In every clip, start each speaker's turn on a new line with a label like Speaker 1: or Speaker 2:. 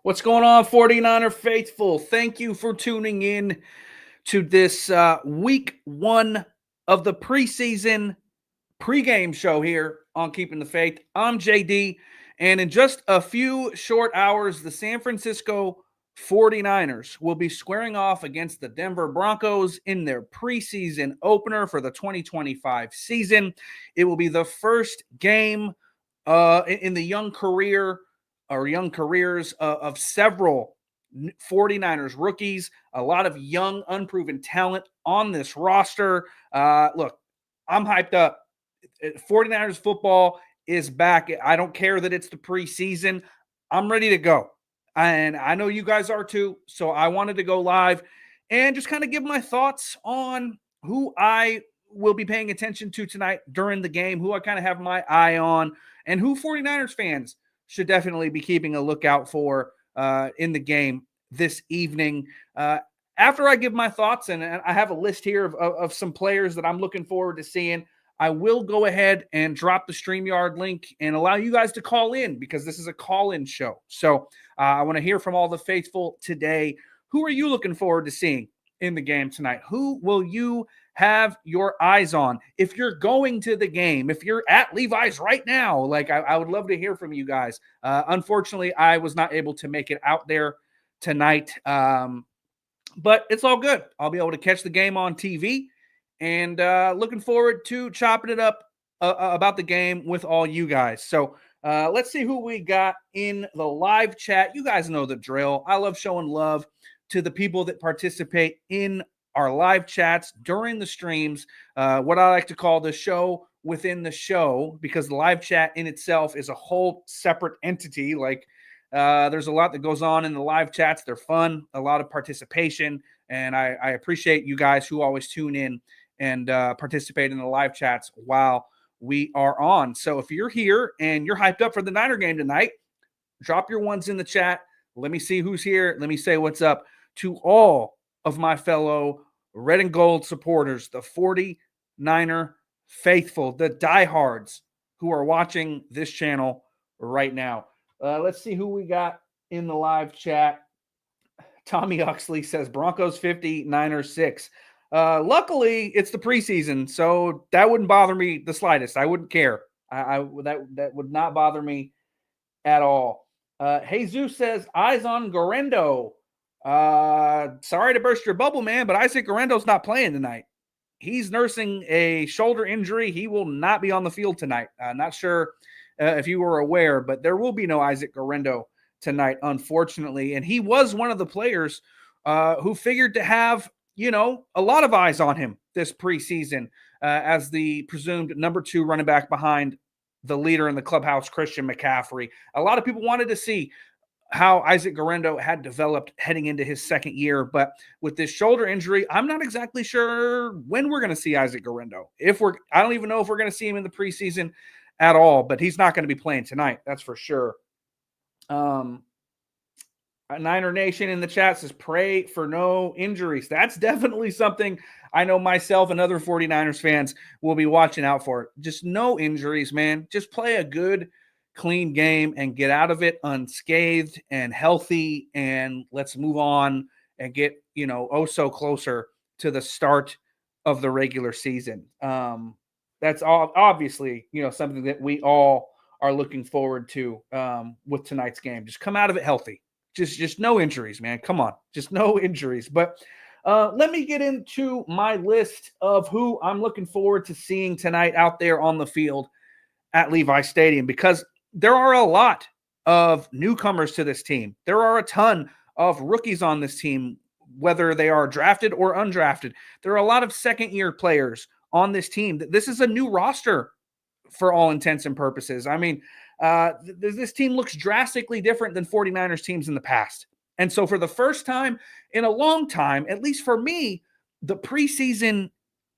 Speaker 1: What's going on, 49er faithful? Thank you for tuning in to this week one of the preseason pregame show here on Keeping the Faith. I'm JD, and in just a few short hours, the San Francisco 49ers will be squaring off against the Denver Broncos in their preseason opener for the 2025 season. It will be the first game in the young careers of several 49ers rookies, a lot of young, unproven talent on this roster. Look, I'm hyped up. 49ers football is back. I don't care that it's the preseason. I'm ready to go. And I know you guys are too. So I wanted to go live and just kind of give my thoughts on who I will be paying attention to tonight during the game, who I kind of have my eye on, and who 49ers fans should definitely be keeping a lookout for in the game this evening. After I give my thoughts, and I have a list here of some players that I'm looking forward to seeing, I will go ahead and drop the StreamYard link and allow you guys to call in because this is a call-in show. So I want to hear from all the faithful today. Who are you looking forward to seeing in the game tonight? Who will you have your eyes on? If you're going to the game, if you're at Levi's right now, like I would love to hear from you guys. Unfortunately, I was not able to make it out there tonight, but it's all good. I'll be able to catch the game on TV, and looking forward to chopping it up about the game with all you guys. So let's see who we got in the live chat. You guys know the drill. I love showing love to the people that participate in our live chats during the streams, what I like to call the show within the show, because the live chat in itself is a whole separate entity. Like there's a lot that goes on in the live chats. They're fun, a lot of participation, and I appreciate you guys who always tune in and participate in the live chats while we are on. So if you're here and you're hyped up for the Niner game tonight, drop your ones in the chat. Let me see who's here. Let me say what's up to all of my fellow red and gold supporters, the 49er faithful, the diehards who are watching this channel right now. Let's see who we got in the live chat. Tommy Huxley says Broncos 50, Niners 6. Luckily, it's the preseason, so that wouldn't bother me the slightest. I wouldn't care. That would not bother me at all. Jesus says eyes on Garendo. Sorry to burst your bubble, man, but Isaac Guerendo's not playing tonight. He's nursing a shoulder injury. He will not be on the field tonight. Not sure if you were aware, but there will be no Isaac Guerendo tonight, unfortunately. And he was one of the players who figured to have, a lot of eyes on him this preseason as the presumed number 2 running back behind the leader in the clubhouse, Christian McCaffrey. A lot of people wanted to see how Isaac Guerendo had developed heading into his second year. But with this shoulder injury, I'm not exactly sure when we're going to see Isaac Guerendo. I don't even know if we're going to see him in the preseason at all, but he's not going to be playing tonight. That's for sure. Niner Nation in the chat says, pray for no injuries. That's definitely something I know myself and other 49ers fans will be watching out for. Just no injuries, man. Just play a good, clean game and get out of it unscathed and healthy, and let's move on and get so closer to the start of the regular season. That's obviously something that we all are looking forward to with tonight's game. Just come out of it healthy. Just no injuries, man. Come on, just no injuries. But let me get into my list of who I'm looking forward to seeing tonight out there on the field at Levi Stadium, because there are a lot of newcomers to this team. There are a ton of rookies on this team, whether they are drafted or undrafted. There are a lot of second-year players on this team. This is a new roster for all intents and purposes. I mean, this team looks drastically different than 49ers teams in the past. And so for the first time in a long time, at least for me, the preseason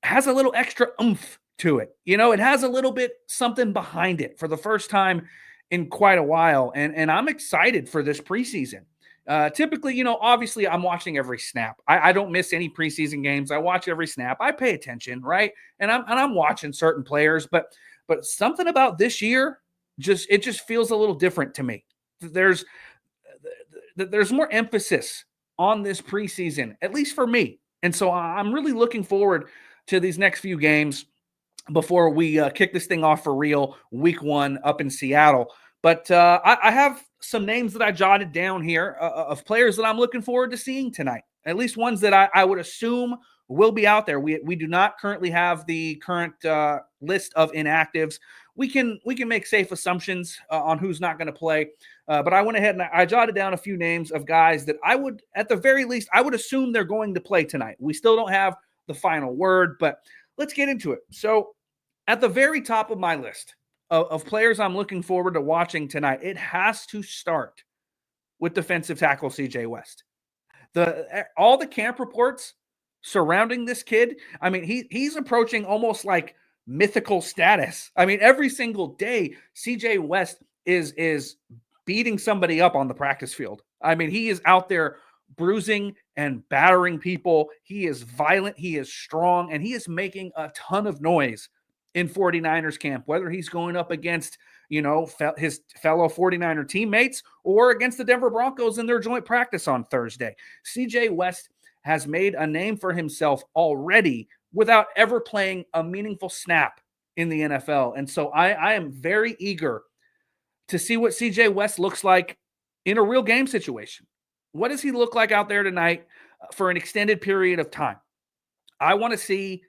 Speaker 1: has a little extra oomph to it. It has a little bit something behind it for the first time in quite a while. And I'm excited for this preseason. Typically, obviously I'm watching every snap. I don't miss any preseason games. I watch every snap. I pay attention, right? And I'm watching certain players, but something about this year, it just feels a little different to me. there's more emphasis on this preseason, at least for me. And so I'm really looking forward to these next few games before we kick this thing off for real week 1 up in Seattle. But I have some names that I jotted down here of players that I'm looking forward to seeing tonight, at least ones that I would assume will be out there. We do not currently have the current list of inactives. We can make safe assumptions on who's not going to play. But I went ahead and I jotted down a few names of guys that I would, at the very least, I would assume they're going to play tonight. We still don't have the final word, but let's get into it. So at the very top of my list of players I'm looking forward to watching tonight, it has to start with defensive tackle CJ West. All the camp reports surrounding this kid, I mean, he's approaching almost like mythical status. I mean, every single day, CJ West is beating somebody up on the practice field. I mean, he is out there bruising and battering people. He is violent, he is strong, and he is making a ton of noise in 49ers camp, whether he's going up against, his fellow 49er teammates or against the Denver Broncos in their joint practice on Thursday. CJ West has made a name for himself already without ever playing a meaningful snap in the NFL. And so I am very eager to see what CJ West looks like in a real game situation. What does he look like out there tonight for an extended period of time? I want to see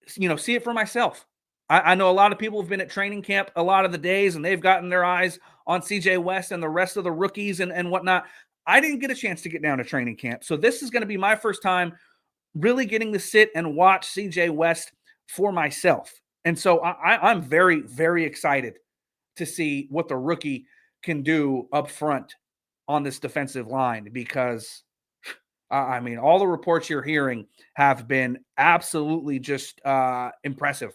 Speaker 1: it for myself. I know a lot of people have been at training camp a lot of the days, and they've gotten their eyes on CJ West and the rest of the rookies and whatnot. I didn't get a chance to get down to training camp. So this is going to be my first time really getting to sit and watch CJ West for myself. And so I'm very, very excited to see what the rookie can do up front on this defensive line, because I mean, all the reports you're hearing have been absolutely just impressive.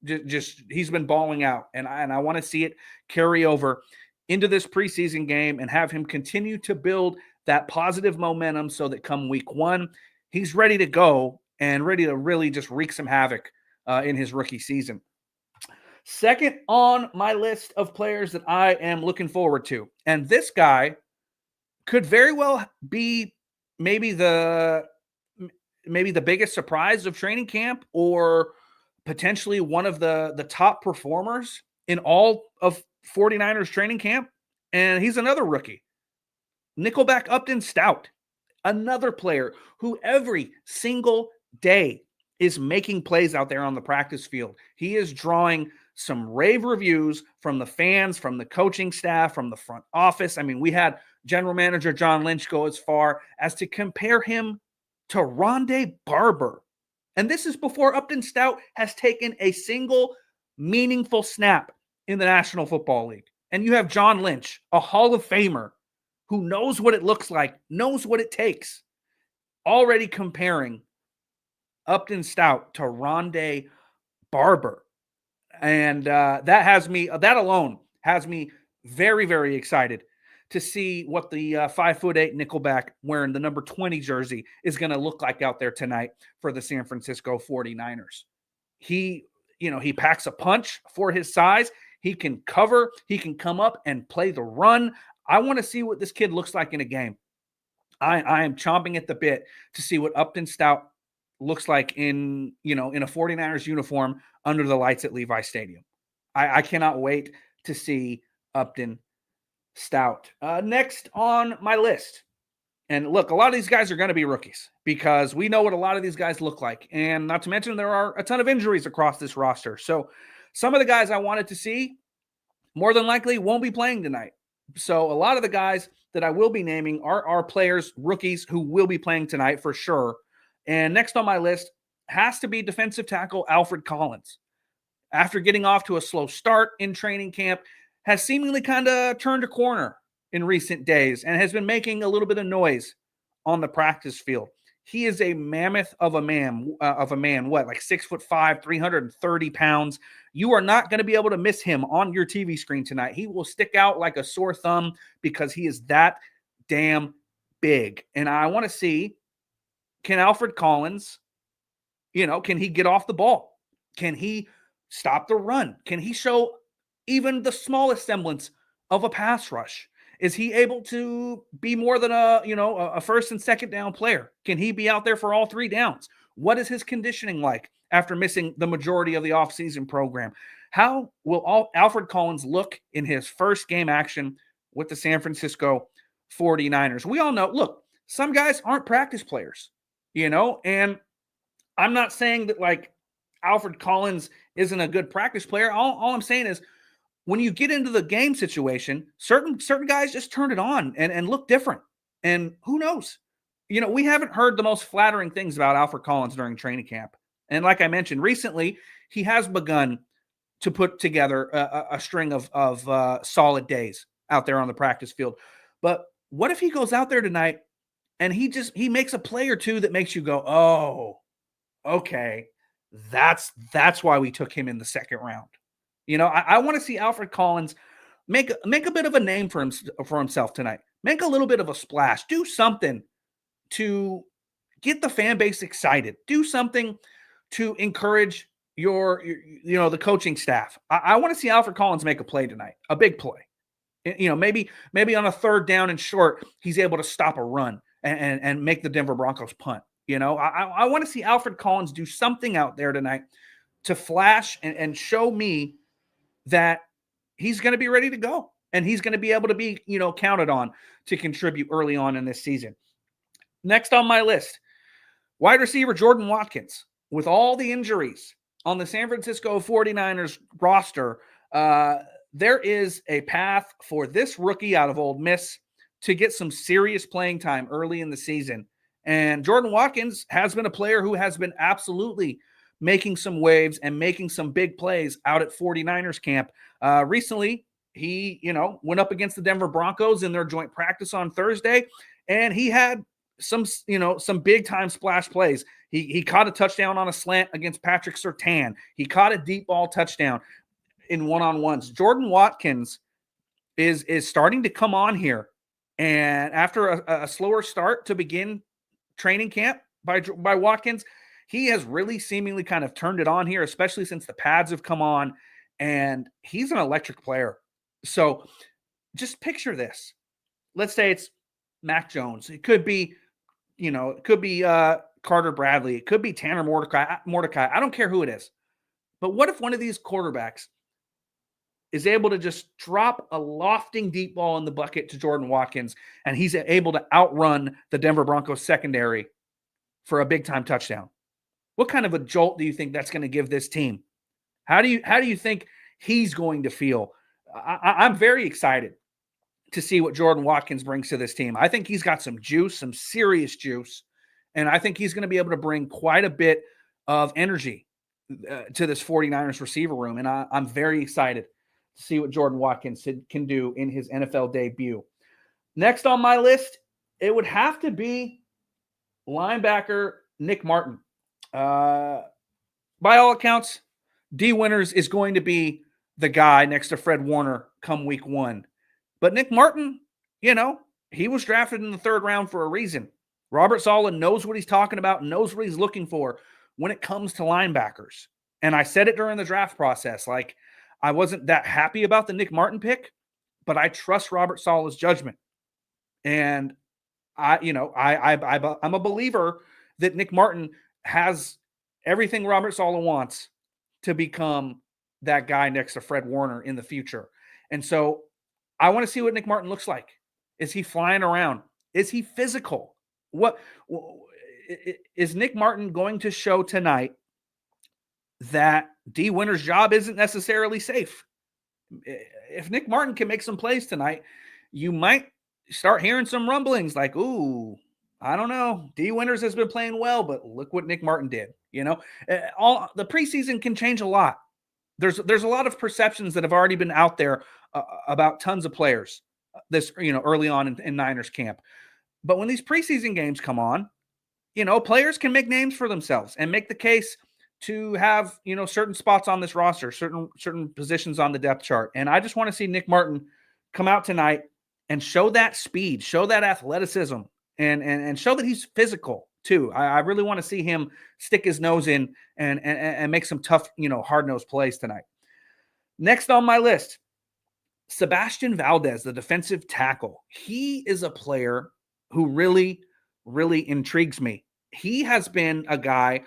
Speaker 1: Just he's been balling out, and I want to see it carry over into this preseason game and have him continue to build that positive momentum so that come week 1, he's ready to go and ready to really just wreak some havoc in his rookie season. Second on my list of players that I am looking forward to, and this guy could very well be maybe the biggest surprise of training camp, or potentially one of the top performers in all of 49ers training camp. And he's another rookie, Nickelback Upton Stout, another player who every single day is making plays out there on the practice field. He is drawing some rave reviews from the fans, from the coaching staff, from the front office. I mean, we had general manager John Lynch go as far as to compare him to Rondé Barber. And this is before Upton Stout has taken a single meaningful snap in the National Football League. And you have John Lynch, a Hall of Famer, who knows what it looks like, knows what it takes, already comparing Upton Stout to Rondé Barber. And that alone has me very, very excited to see what the 5'8" Nickelback wearing the number 20 jersey is going to look like out there tonight for the San Francisco 49ers. He packs a punch for his size. He can cover. He can come up and play the run. I want to see what this kid looks like in a game. I am chomping at the bit to see what Upton Stout looks like in a 49ers uniform under the lights at Levi Stadium. I cannot wait to see Upton Stout. Next on my list. And look, a lot of these guys are going to be rookies because we know what a lot of these guys look like. And not to mention, there are a ton of injuries across this roster. So some of the guys I wanted to see more than likely won't be playing tonight. So a lot of the guys that I will be naming are players, rookies, who will be playing tonight for sure. And next on my list has to be defensive tackle Alfred Collins. After getting off to a slow start in training camp, has seemingly kind of turned a corner in recent days and has been making a little bit of noise on the practice field. He is a mammoth of a man, like 6'5", 330 pounds. You are not going to be able to miss him on your TV screen tonight. He will stick out like a sore thumb because he is that damn big. And I want to see, can Alfred Collins, can he get off the ball? Can he stop the run? Can he show even the smallest semblance of a pass rush? Is he able to be more than a first and second down player? Can he be out there for all 3 downs? What is his conditioning like after missing the majority of the offseason program? How will Alfred Collins look in his first game action with the San Francisco 49ers? We all know, look, some guys aren't practice players, and I'm not saying that like Alfred Collins isn't a good practice player. All I'm saying is when you get into the game situation, certain guys just turn it on and look different. And who knows? We haven't heard the most flattering things about Alfred Collins during training camp. And like I mentioned recently, he has begun to put together a string of solid days out there on the practice field. But what if he goes out there tonight and he makes a play or two that makes you go, oh, okay, that's why we took him in the second round. I want to see Alfred Collins make a bit of a name for himself tonight. Make a little bit of a splash. Do something to get the fan base excited. Do something to encourage the coaching staff. I want to see Alfred Collins make a play tonight, a big play. Maybe on a third down and short, he's able to stop a run and make the Denver Broncos punt. I want to see Alfred Collins do something out there tonight to flash and show me that he's going to be ready to go and he's going to be able to be, counted on to contribute early on in this season. Next on my list, wide receiver Jordan Watkins. With all the injuries on the San Francisco 49ers roster, there is a path for this rookie out of Ole Miss to get some serious playing time early in the season. And Jordan Watkins has been a player who has been absolutely making some waves and making some big plays out at 49ers camp. Recently, he, went up against the Denver Broncos in their joint practice on Thursday, and he had some big time splash plays. He caught a touchdown on a slant against Patrick Surtain. He caught a deep ball touchdown in one-on-ones. Jordan Watkins is starting to come on here, and after a slower start to begin training camp by Watkins, he has really seemingly kind of turned it on here, especially since the pads have come on, and he's an electric player. So just picture this. Let's say it's Mac Jones. It could be, Carter Bradley. It could be Tanner Mordecai. I don't care who it is. But what if one of these quarterbacks is able to just drop a lofting deep ball in the bucket to Jordan Watkins, and he's able to outrun the Denver Broncos secondary for a big-time touchdown? What kind of a jolt do you think that's going to give this team? How do you think he's going to feel? I'm very excited to see what Jordan Watkins brings to this team. I think he's got some juice, some serious juice, and I think he's going to be able to bring quite a bit of energy to this 49ers receiver room, and I'm very excited to see what Jordan Watkins can do in his NFL debut. Next on my list, it would have to be linebacker Nick Martin. By all accounts, D. Winters is going to be the guy next to Fred Warner come week 1. But Nick Martin, he was drafted in the 3rd round for a reason. Robert Saleh knows what he's talking about, knows what he's looking for when it comes to linebackers. And I said it during the draft process. Like, I wasn't that happy about the Nick Martin pick, but I trust Robert Saleh's judgment. And I'm a believer that Nick Martin has everything Robert Saleh wants to become that guy next to Fred Warner in the future. And so I want to see what Nick Martin looks like. Is he flying around? Is he physical? What is Nick Martin going to show tonight that D. Winters' job isn't necessarily safe? If Nick Martin can make some plays tonight, you might start hearing some rumblings like, ooh, I don't know. D. Winters has been playing well, but look what Nick Martin did. All the preseason can change a lot. There's a lot of perceptions that have already been out there about tons of players this early on in Niners camp. But when these preseason games come on, players can make names for themselves and make the case to have certain spots on this roster, certain positions on the depth chart. And I just want to see Nick Martin come out tonight and show that speed, show that athleticism, and show that he's physical too. I really want to see him stick his nose in and make some tough, hard-nosed plays tonight. Next on my list, Sebastian Valdez, the defensive tackle, he is a player who really, really intrigues me. He has been a guy,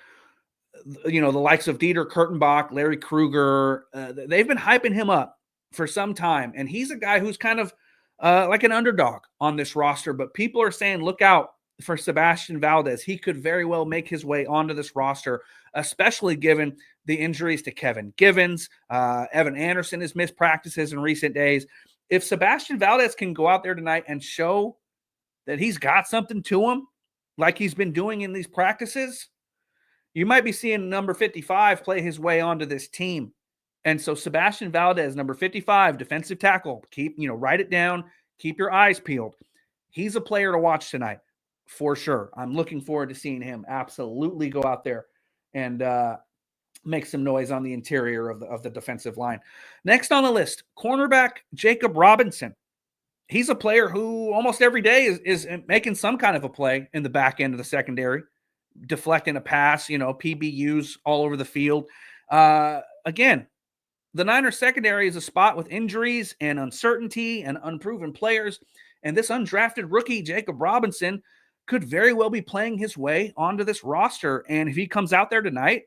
Speaker 1: the likes of Dieter Kurtenbach, Larry Kruger, they've been hyping him up for some time. And he's a guy who's kind of like an underdog on this roster. But people are saying, look out for Sebastian Valdez. He could very well make his way onto this roster, especially given the injuries to Kevin Givens. Evan Anderson has missed practices in recent days. If Sebastian Valdez can go out there tonight and show that he's got something to him, like he's been doing in these practices, you might be seeing number 55 play his way onto this team. And so Sebastian Valdez, number 55, defensive tackle, write it down, keep your eyes peeled. He's a player to watch tonight for sure. I'm looking forward to seeing him absolutely go out there and make some noise on the interior of the defensive line. Next on the list, cornerback Jacob Robinson. He's a player who almost every day is making some kind of a play in the back end of the secondary, deflecting a pass, PBUs all over the field. Again, the Niners secondary is a spot with injuries and uncertainty and unproven players. And this undrafted rookie, Jacob Robinson, could very well be playing his way onto this roster. And if he comes out there tonight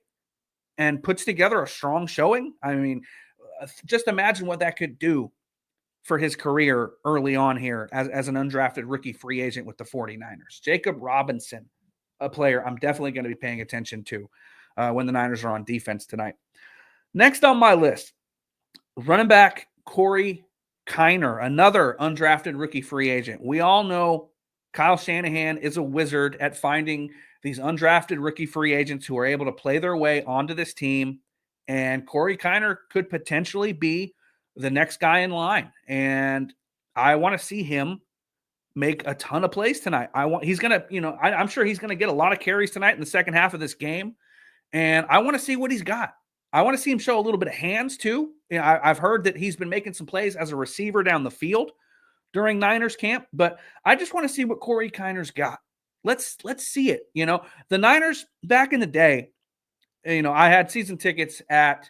Speaker 1: and puts together a strong showing, I mean, just imagine what that could do for his career early on here as an undrafted rookie free agent with the 49ers. Jacob Robinson, a player I'm definitely going to be paying attention to when the Niners are on defense tonight. Next on my list, running back Corey Kiner, another undrafted rookie free agent. We all know Kyle Shanahan is a wizard at finding these undrafted rookie free agents who are able to play their way onto this team. And Corey Kiner could potentially be the next guy in line. And I want to see him make a ton of plays tonight. He's going to, I'm sure he's going to get a lot of carries tonight in the second half of this game. And I want to see what he's got. I want to see him show a little bit of hands too. I've heard that he's been making some plays as a receiver down the field during Niners camp, but I just want to see what Corey Kiner's got. Let's see it. The Niners back in the day, I had season tickets at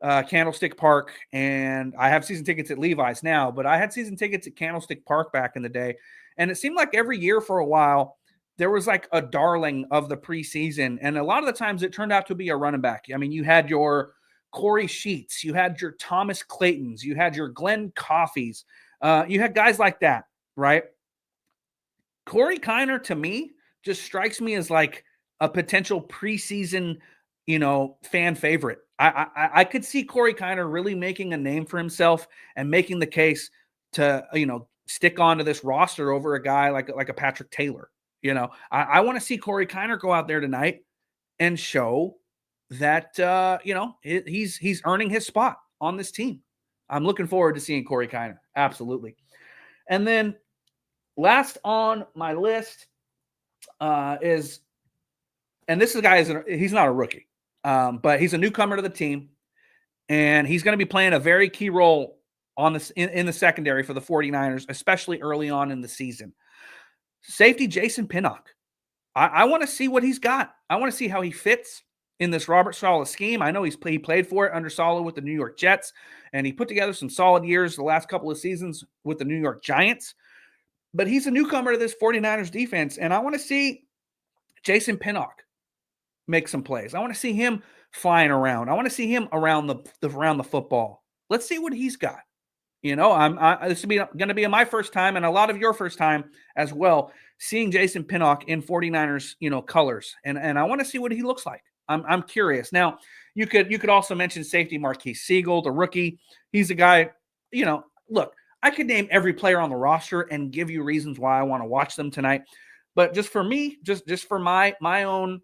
Speaker 1: Candlestick Park, and I have season tickets at Levi's now, but I had season tickets at Candlestick Park back in the day. And it seemed like every year for a while, there was like a darling of the preseason. And a lot of the times it turned out to be a running back. I mean, you had your Corey Sheets, you had your Thomas Claytons, you had your Glenn Coffees, you had guys like that, right? Corey Kiner, to me, just strikes me as like a potential preseason, fan favorite. I could see Corey Kiner really making a name for himself and making the case to, stick onto this roster over a guy like a Patrick Taylor. I want to see Corey Kiner go out there tonight and show that, he's earning his spot on this team. I'm looking forward to seeing Corey Kiner. Absolutely. And then last on my list is, and this is a guy, he's not a rookie, but he's a newcomer to the team, and he's going to be playing a very key role on this in the secondary for the 49ers, especially early on in the season. Safety Jason Pinnock. I want to see what he's got. I want to see how he fits in this Robert Saleh scheme. I know he played for it under Saleh with the New York Jets, and he put together some solid years the last couple of seasons with the New York Giants. But he's a newcomer to this 49ers defense, and I want to see Jason Pinnock make some plays. I want to see him flying around. I want to see him around the football. Let's see what he's got. This is going to be my first time, and a lot of your first time as well, seeing Jason Pinnock in 49ers, colors, and I want to see what he looks like. I'm curious. Now, you could also mention safety Marquise Siegel, the rookie. He's a guy. Look, I could name every player on the roster and give you reasons why I want to watch them tonight, but just for me, just for my own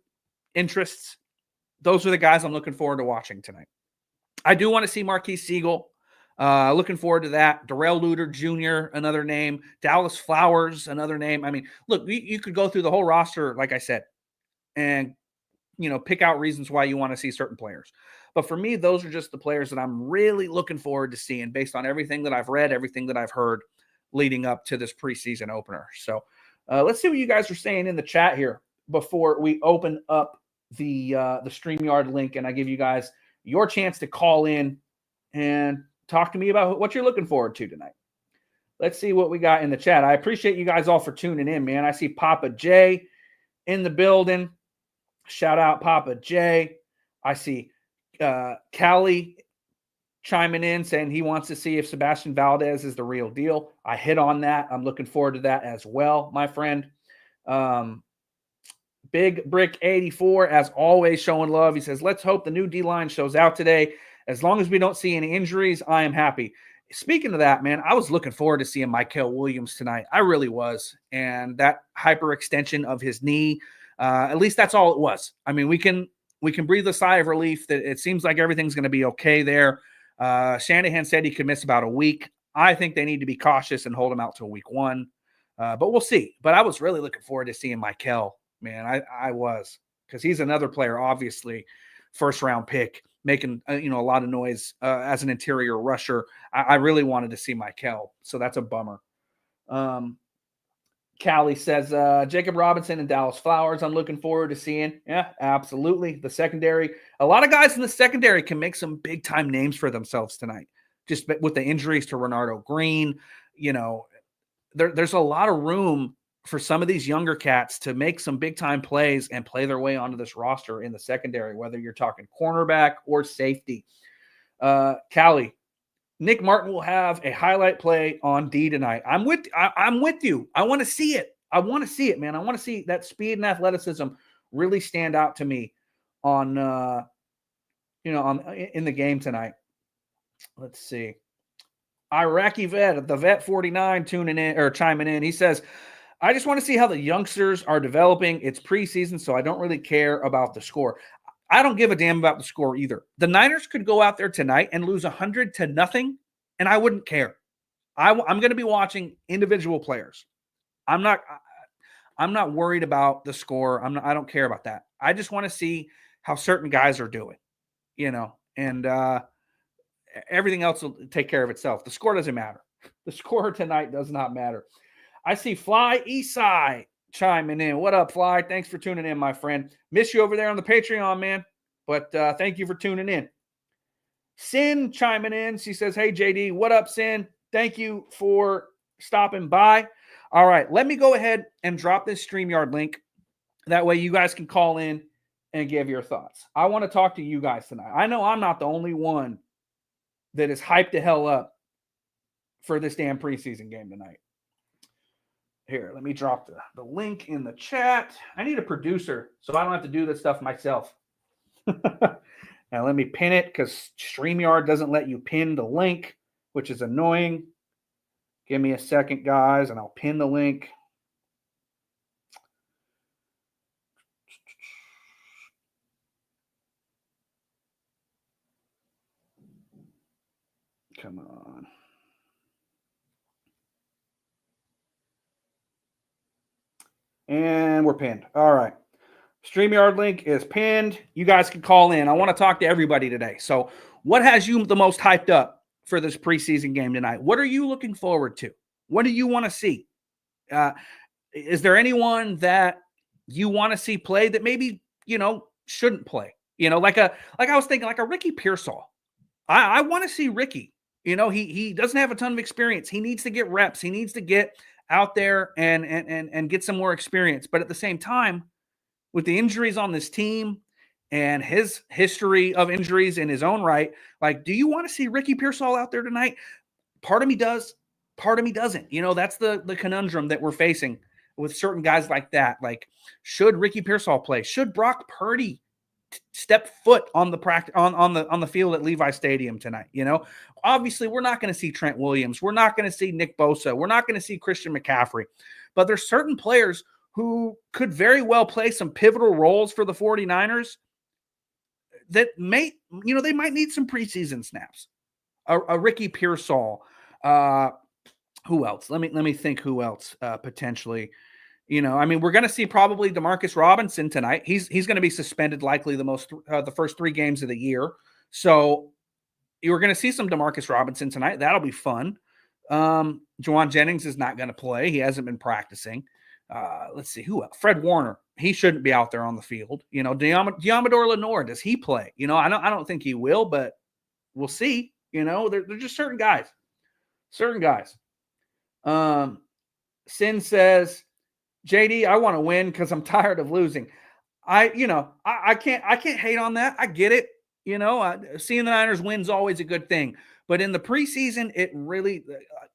Speaker 1: interests, those are the guys I'm looking forward to watching tonight. I do want to see Marquise Siegel. Looking forward to that. Darrell Luter Jr., another name. Dallas Flowers, another name. I mean, look, you could go through the whole roster, like I said, and, pick out reasons why you want to see certain players. But for me, those are just the players that I'm really looking forward to seeing based on everything that I've read, everything that I've heard leading up to this preseason opener. So let's see what you guys are saying in the chat here before we open up the StreamYard link and I give you guys your chance to call in and talk to me about what you're looking forward to tonight. Let's see what we got in the chat. I appreciate you guys all for tuning in, man. I see Papa J in the building. Shout out Papa J. I see Callie chiming in saying he wants to see if Sebastian Valdez is the real deal. I hit on that. I'm looking forward to that as well, my friend. Big Brick 84, as always, showing love. He says, let's hope the new D-line shows out today. As long as we don't see any injuries, I am happy. Speaking of that, man, I was looking forward to seeing Mykel Williams tonight. I really was. And that hyperextension of his knee, at least that's all it was. I mean, we can breathe a sigh of relief that it seems like everything's going to be okay there. Shanahan said he could miss about a week. I think they need to be cautious and hold him out till week 1. But we'll see. But I was really looking forward to seeing Mykel, man. I was, because he's another player, obviously, first-round pick, making a lot of noise as an interior rusher. I really wanted to see Mykel, so that's a bummer. Callie says, Jacob Robinson and Dallas Flowers, I'm looking forward to seeing. Yeah, absolutely. The secondary, a lot of guys in the secondary can make some big-time names for themselves tonight, just with the injuries to Renardo Green. There's a lot of room for some of these younger cats to make some big-time plays and play their way onto this roster in the secondary, whether you're talking cornerback or safety. Callie, Nick Martin will have a highlight play on D tonight. I'm with you. I want to see it. I want to see it, man. I want to see that speed and athleticism really stand out to me in the game tonight. Let's see. Iraqi Vet, the Vet 49, chiming in. He says, I just want to see how the youngsters are developing. It's preseason, so I don't really care about the score. I don't give a damn about the score either. The Niners could go out there tonight and lose 100-0, and I wouldn't care. I'm going to be watching individual players. I'm not worried about the score. I don't care about that. I just want to see how certain guys are doing, and everything else will take care of itself. The score doesn't matter. The score tonight does not matter. I see Fly Eastside chiming in. What up, Fly? Thanks for tuning in, my friend. Miss you over there on the Patreon, man. But thank you for tuning in. Sin chiming in. She says, hey, JD, what up, Sin? Thank you for stopping by. All right, let me go ahead and drop this StreamYard link. That way you guys can call in and give your thoughts. I want to talk to you guys tonight. I know I'm not the only one that is hyped the hell up for this damn preseason game tonight. Here, let me drop the link in the chat. I need a producer so I don't have to do this stuff myself. Now, let me pin it because StreamYard doesn't let you pin the link, which is annoying. Give me a second, guys, and I'll pin the link. Come on. And we're pinned. All right. StreamYard link is pinned. You guys can call in. I want to talk to everybody today. So what has you the most hyped up for this preseason game tonight? What are you looking forward to? What do you want to see? Is there anyone that you want to see play that maybe, shouldn't play? Like I was thinking, like a Ricky Pearsall. I want to see Ricky. He doesn't have a ton of experience. He needs to get reps. He needs to get out there and get some more experience. But at the same time, with the injuries on this team and his history of injuries in his own right, like, do you want to see Ricky Pearsall out there tonight? Part of me does. Part of me doesn't. That's the conundrum that we're facing with certain guys like that. Like, should Ricky Pearsall play? Should Brock Purdy step foot on the on the field at Levi Stadium tonight? Obviously we're not going to see Trent Williams. We're not going to see Nick Bosa. We're not going to see Christian McCaffrey. But there's certain players who could very well play some pivotal roles for the 49ers that they might need some preseason snaps. A Ricky Pearsall. Who else? Let me think who else potentially. We're going to see probably Demarcus Robinson tonight. He's going to be suspended likely the first 3 games of the year. So you're going to see some Demarcus Robinson tonight. That'll be fun. Juwan Jennings is not going to play. He hasn't been practicing. Let's see who else. Fred Warner. He shouldn't be out there on the field. Deommodore Lenoir, does he play? I don't think he will, but we'll see. They're just certain guys. Certain guys. Sin says, JD, I want to win because I'm tired of losing. I can't hate on that. I get it. Seeing the Niners win is always a good thing. But in the preseason, it really,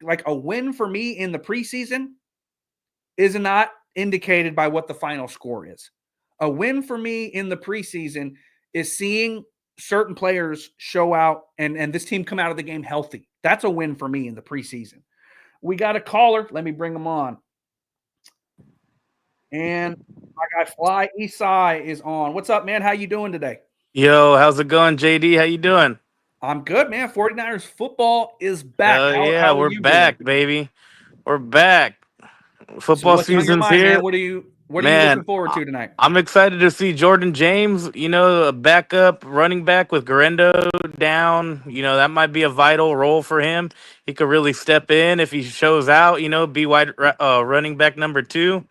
Speaker 1: like a win for me in the preseason is not indicated by what the final score is. A win for me in the preseason is seeing certain players show out and this team come out of the game healthy. That's a win for me in the preseason. We got a caller. Let me bring him on. And my guy Fly Esai is on. What's up, man? How you doing today?
Speaker 2: Yo, how's it going, JD? How you doing?
Speaker 1: I'm good, man. 49ers football is back.
Speaker 2: Yeah,
Speaker 1: How are
Speaker 2: we're
Speaker 1: you doing?
Speaker 2: back, baby. We're back.
Speaker 1: So
Speaker 2: Football
Speaker 1: what's on your
Speaker 2: season's
Speaker 1: mind, man?
Speaker 2: here.
Speaker 1: What are you
Speaker 2: Man,
Speaker 1: looking forward to tonight?
Speaker 2: I'm excited to see Jordan James, a backup running back with Garendo down. That might be a vital role for him. He could really step in if he shows out, be running back number 2.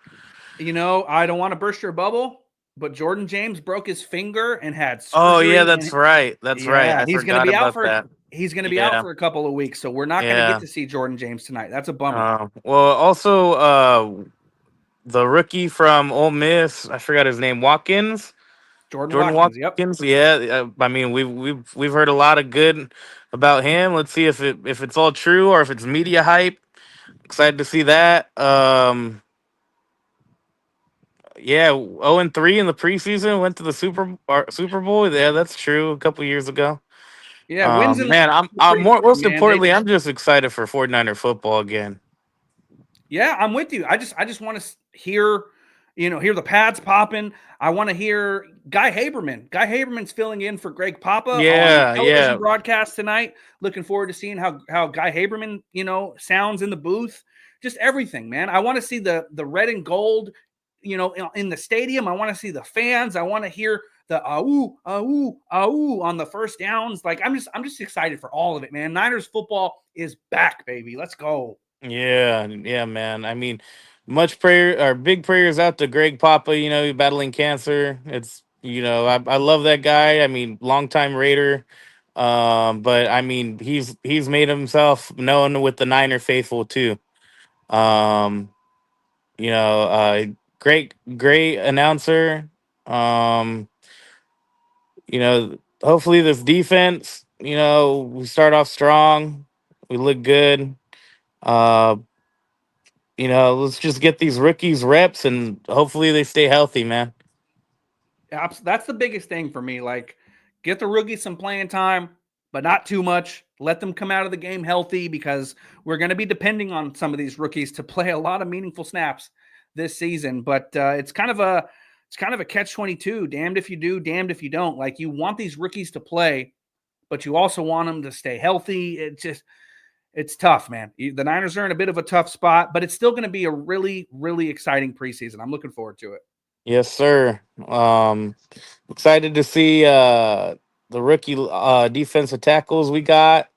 Speaker 1: I don't want to burst your bubble, but Jordan James broke his finger and had
Speaker 2: Oh, yeah,
Speaker 1: surgery,
Speaker 2: that's
Speaker 1: and
Speaker 2: right. That's right.
Speaker 1: yeah,
Speaker 2: I forgot about that.
Speaker 1: he's going to be out
Speaker 2: Yeah,
Speaker 1: for a couple of weeks, so we're not going to get
Speaker 2: yeah.
Speaker 1: to see Jordan James tonight. That's a bummer.
Speaker 2: Well, also, the rookie from Ole Miss, I forgot his name, Watkins.
Speaker 1: Jordan
Speaker 2: Jordan
Speaker 1: Watkins, yep.
Speaker 2: Watkins, yeah. I mean, we've heard a lot of good about him. Let's see if it's all true or if it's media hype. Excited to see that. Yeah, 0-3 in the preseason. Went to the Super Bowl. Yeah, that's true. A couple years ago.
Speaker 1: Yeah, wins and
Speaker 2: Man,
Speaker 1: losses are
Speaker 2: I'm
Speaker 1: pretty
Speaker 2: more
Speaker 1: important,
Speaker 2: most
Speaker 1: man.
Speaker 2: importantly, I'm just excited for 49er football again.
Speaker 1: Yeah, I'm with you. I just want to hear, hear the pads popping. I want to hear Guy Haberman. Guy Haberman's filling in for Greg Papa on the
Speaker 2: Yeah,
Speaker 1: television
Speaker 2: yeah.
Speaker 1: broadcast tonight. Looking forward to seeing how Guy Haberman, sounds in the booth. Just everything, man. I want to see the red and gold, in the stadium. I want to see the fans. I want to hear the ah-ooh, ah-ooh, ah-ooh on the first downs. Like I'm just excited for all of it, man. Niners football is back, baby. Let's go.
Speaker 2: Yeah, yeah, man. I mean, much prayer or big prayers out to Greg Papa, battling cancer. I love that guy. I mean, longtime Raider. But I mean, he's made himself known with the Niner faithful too. Um, you know, uh great announcer. Um, hopefully this defense, we start off strong. We look good. Uh let's just get these rookies reps and hopefully they stay healthy, man.
Speaker 1: That's the biggest thing for me. Like, get the rookies some playing time, but not too much. Let them come out of the game healthy because we're going to be depending on some of these rookies to play a lot of meaningful snaps this season. But it's kind of a catch-22. Damned if you do, damned if you don't. Like, you want these rookies to play, but you also want them to stay healthy. It's tough, man. The Niners are in a bit of a tough spot, but it's still going to be a really, really exciting preseason. I'm looking forward to it.
Speaker 2: Yes, sir. Excited to see the rookie defensive tackles we got.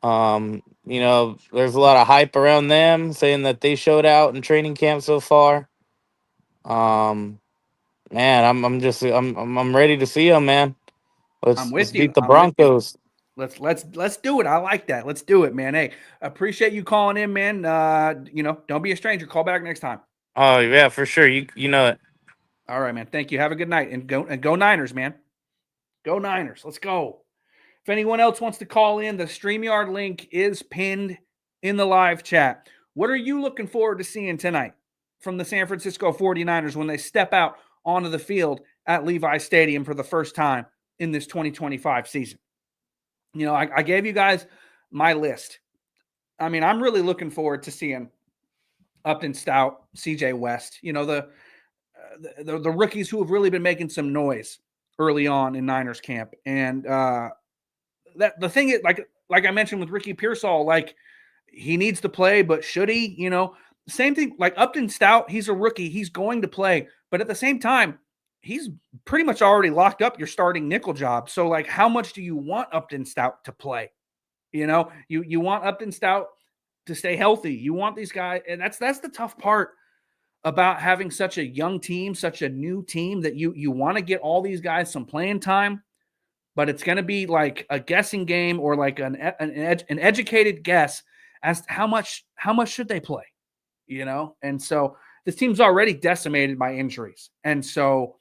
Speaker 2: There's a lot of hype around them saying that they showed out in training camp so far. Um, Man, I'm ready to see them, man.
Speaker 1: I'm
Speaker 2: Let's
Speaker 1: with you.
Speaker 2: beat the
Speaker 1: I'm with you.
Speaker 2: Broncos.
Speaker 1: Let's do it. I like that. Let's do it, man. Hey, appreciate you calling in, man. Don't be a stranger. Call back next time.
Speaker 2: Oh yeah, for sure. You know it.
Speaker 1: All right, man. Thank you. Have a good night and go Niners, man. Go Niners. Let's go. If anyone else wants to call in, the StreamYard link is pinned in the live chat. What are you looking forward to seeing tonight from the San Francisco 49ers when they step out onto the field at Levi Stadium for the first time in this 2025 season? I gave you guys my list. I mean, I'm really looking forward to seeing Upton Stout, CJ West, the rookies who have really been making some noise early on in Niners camp. And that the thing is, like I mentioned with Ricky Pearsall, like he needs to play, but should he? Same thing. Like Upton Stout, he's a rookie, he's going to play, but at the same time, he's pretty much already locked up your starting nickel job. So, like, how much do you want Upton Stout to play? You want Upton Stout to stay healthy. You want these guys, and that's the tough part about having such a young team, such a new team, that you want to get all these guys some playing time, but it's going to be like a guessing game or like an educated guess as to how much should they play, And so this team's already decimated by injuries. And so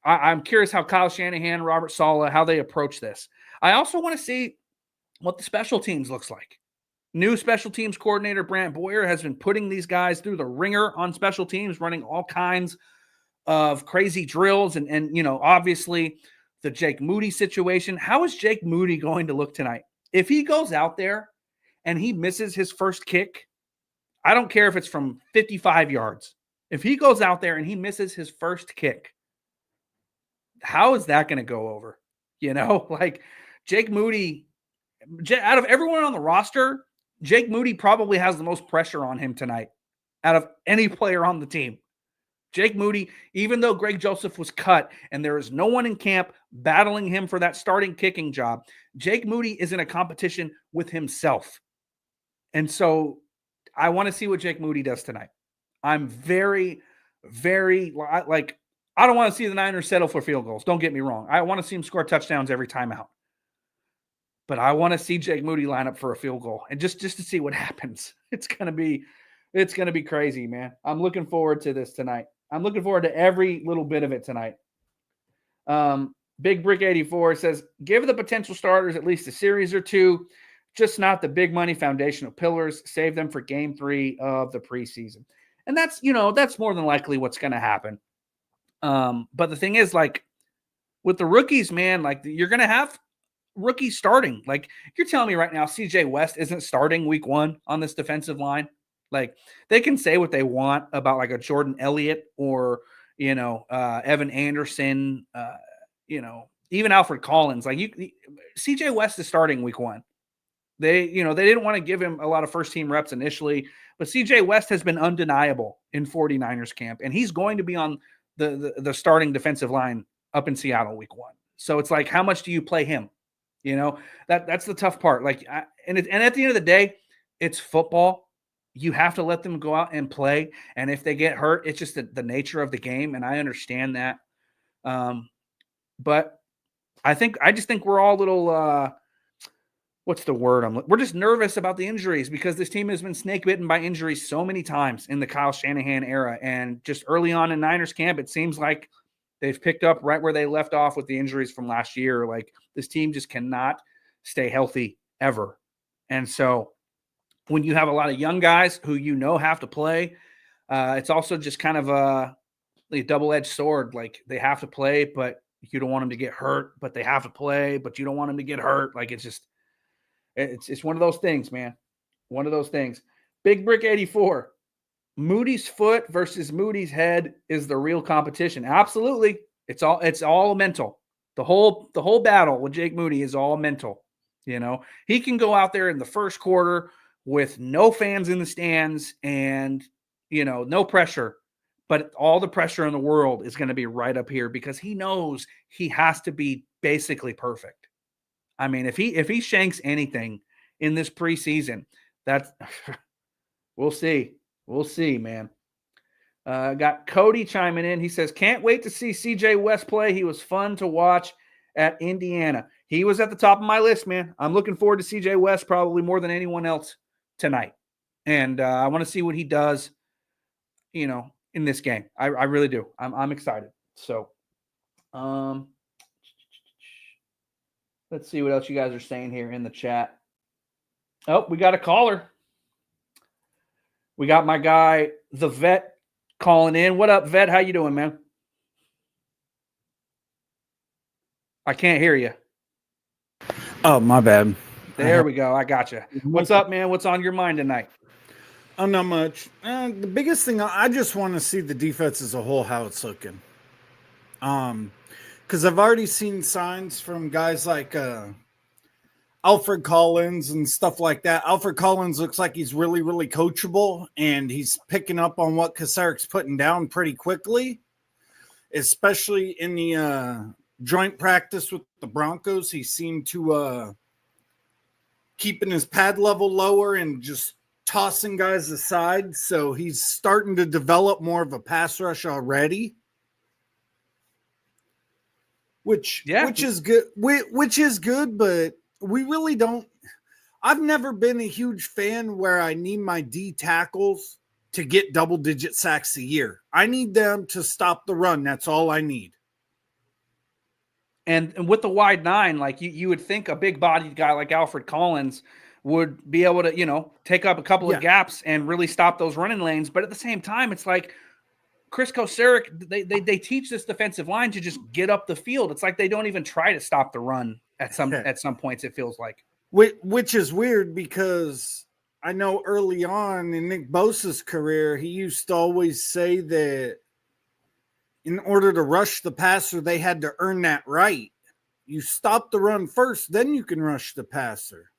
Speaker 1: I'm curious how Kyle Shanahan, Robert Saleh, how they approach this. I also want to see what the special teams looks like. New special teams coordinator Brant Boyer has been putting these guys through the ringer on special teams, running all kinds of crazy drills and obviously the Jake Moody situation. How is Jake Moody going to look tonight? If he goes out there and he misses his first kick, I don't care if it's from 55 yards. If he goes out there and he misses his first kick, how is that going to go over? Like Jake Moody, out of everyone on the roster, Jake Moody probably has the most pressure on him tonight out of any player on the team. Jake Moody, even though Greg Joseph was cut and there is no one in camp battling him for that starting kicking job, Jake Moody is in a competition with himself. And so I want to see what Jake Moody does tonight. I'm very, very, I don't want to see the Niners settle for field goals. Don't get me wrong. I want to see him score touchdowns every time out. But I want to see Jake Moody line up for a field goal and just to see what happens. It's gonna be crazy, man. I'm looking forward to this tonight. I'm looking forward to every little bit of it tonight. Big Brick 84 says, give the potential starters at least a series or two, just not the big money foundational pillars. Save them for game 3 of the preseason. And that's more than likely what's going to happen. But the thing is, like, with the rookies, man, like, you're going to have rookies starting. Like, you're telling me right now, CJ West isn't starting week 1 on this defensive line. Like, they can say what they want about like a Jordan Elliott or, Evan Anderson, even Alfred Collins. Like, CJ West is starting week 1. They didn't want to give him a lot of first team reps initially, but CJ West has been undeniable in 49ers camp, and he's going to be on the starting defensive line up in Seattle week 1. So it's like, how much do you play him? That's the tough part. Like, and at the end of the day, it's football. You have to let them go out and play. And if they get hurt, it's just the nature of the game. And I understand that. But I just think we're all a little, what's the word? We're just nervous about the injuries because this team has been snake bitten by injuries so many times in the Kyle Shanahan era. And just early on in Niners camp, it seems like they've picked up right where they left off with the injuries from last year. Like, this team just cannot stay healthy ever. And so when you have a lot of young guys who have to play, it's also just kind of a double-edged sword. Like, they have to play, but you don't want them to get hurt, but they have to play, but you don't want them to get hurt. Like, it's one of those things, man. One of those things. Big Brick 84. Moody's foot versus Moody's head is the real competition. Absolutely. It's all mental. The whole battle with Jake Moody is all mental. He can go out there in the first quarter with no fans in the stands and, no pressure, but all the pressure in the world is going to be right up here because he knows he has to be basically perfect. I mean, if he shanks anything in this preseason, that's we'll see. We'll see, man. Got Cody chiming in. He says, can't wait to see CJ West play. He was fun to watch at Indiana. He was at the top of my list, man. I'm looking forward to CJ West probably more than anyone else tonight. And I want to see what he does, in this game. I really do. I'm excited. So, let's see what else you guys are saying here in the chat. Oh, we got a caller. We got my guy, the Vet, calling in. What up, Vet? How you doing, man? I can't hear you.
Speaker 3: Oh, my bad.
Speaker 1: There we go. I got you. What's up, man? What's on your mind tonight?
Speaker 3: Oh, not much. The biggest thing, I just want to see the defense as a whole, how it's looking. Because I've already seen signs from guys like Alfred Collins and stuff like that. Alfred Collins looks like he's really, really coachable, and he's picking up on what Kasarik's putting down pretty quickly, especially in the joint practice with the Broncos. He seemed to keeping his pad level lower and just tossing guys aside. So he's starting to develop more of a pass rush already. which
Speaker 1: Yeah.
Speaker 3: is good. Which is good, but we really don't. I've never been a huge fan where I need my D tackles to get double-digit sacks a year. I need them to stop the run. That's all I need.
Speaker 1: And with the wide nine, like you would think a big bodied guy like Alfred Collins would be able to, take up a couple of gaps and really stop those running lanes. But at the same time, it's like Chris Kocurek, they teach this defensive line to just get up the field. It's like they don't even try to stop the run at some points, it feels like.
Speaker 3: Which is weird because I know early on in Nick Bosa's career, he used to always say that in order to rush the passer, they had to earn that right. You stop the run first, then you can rush the passer.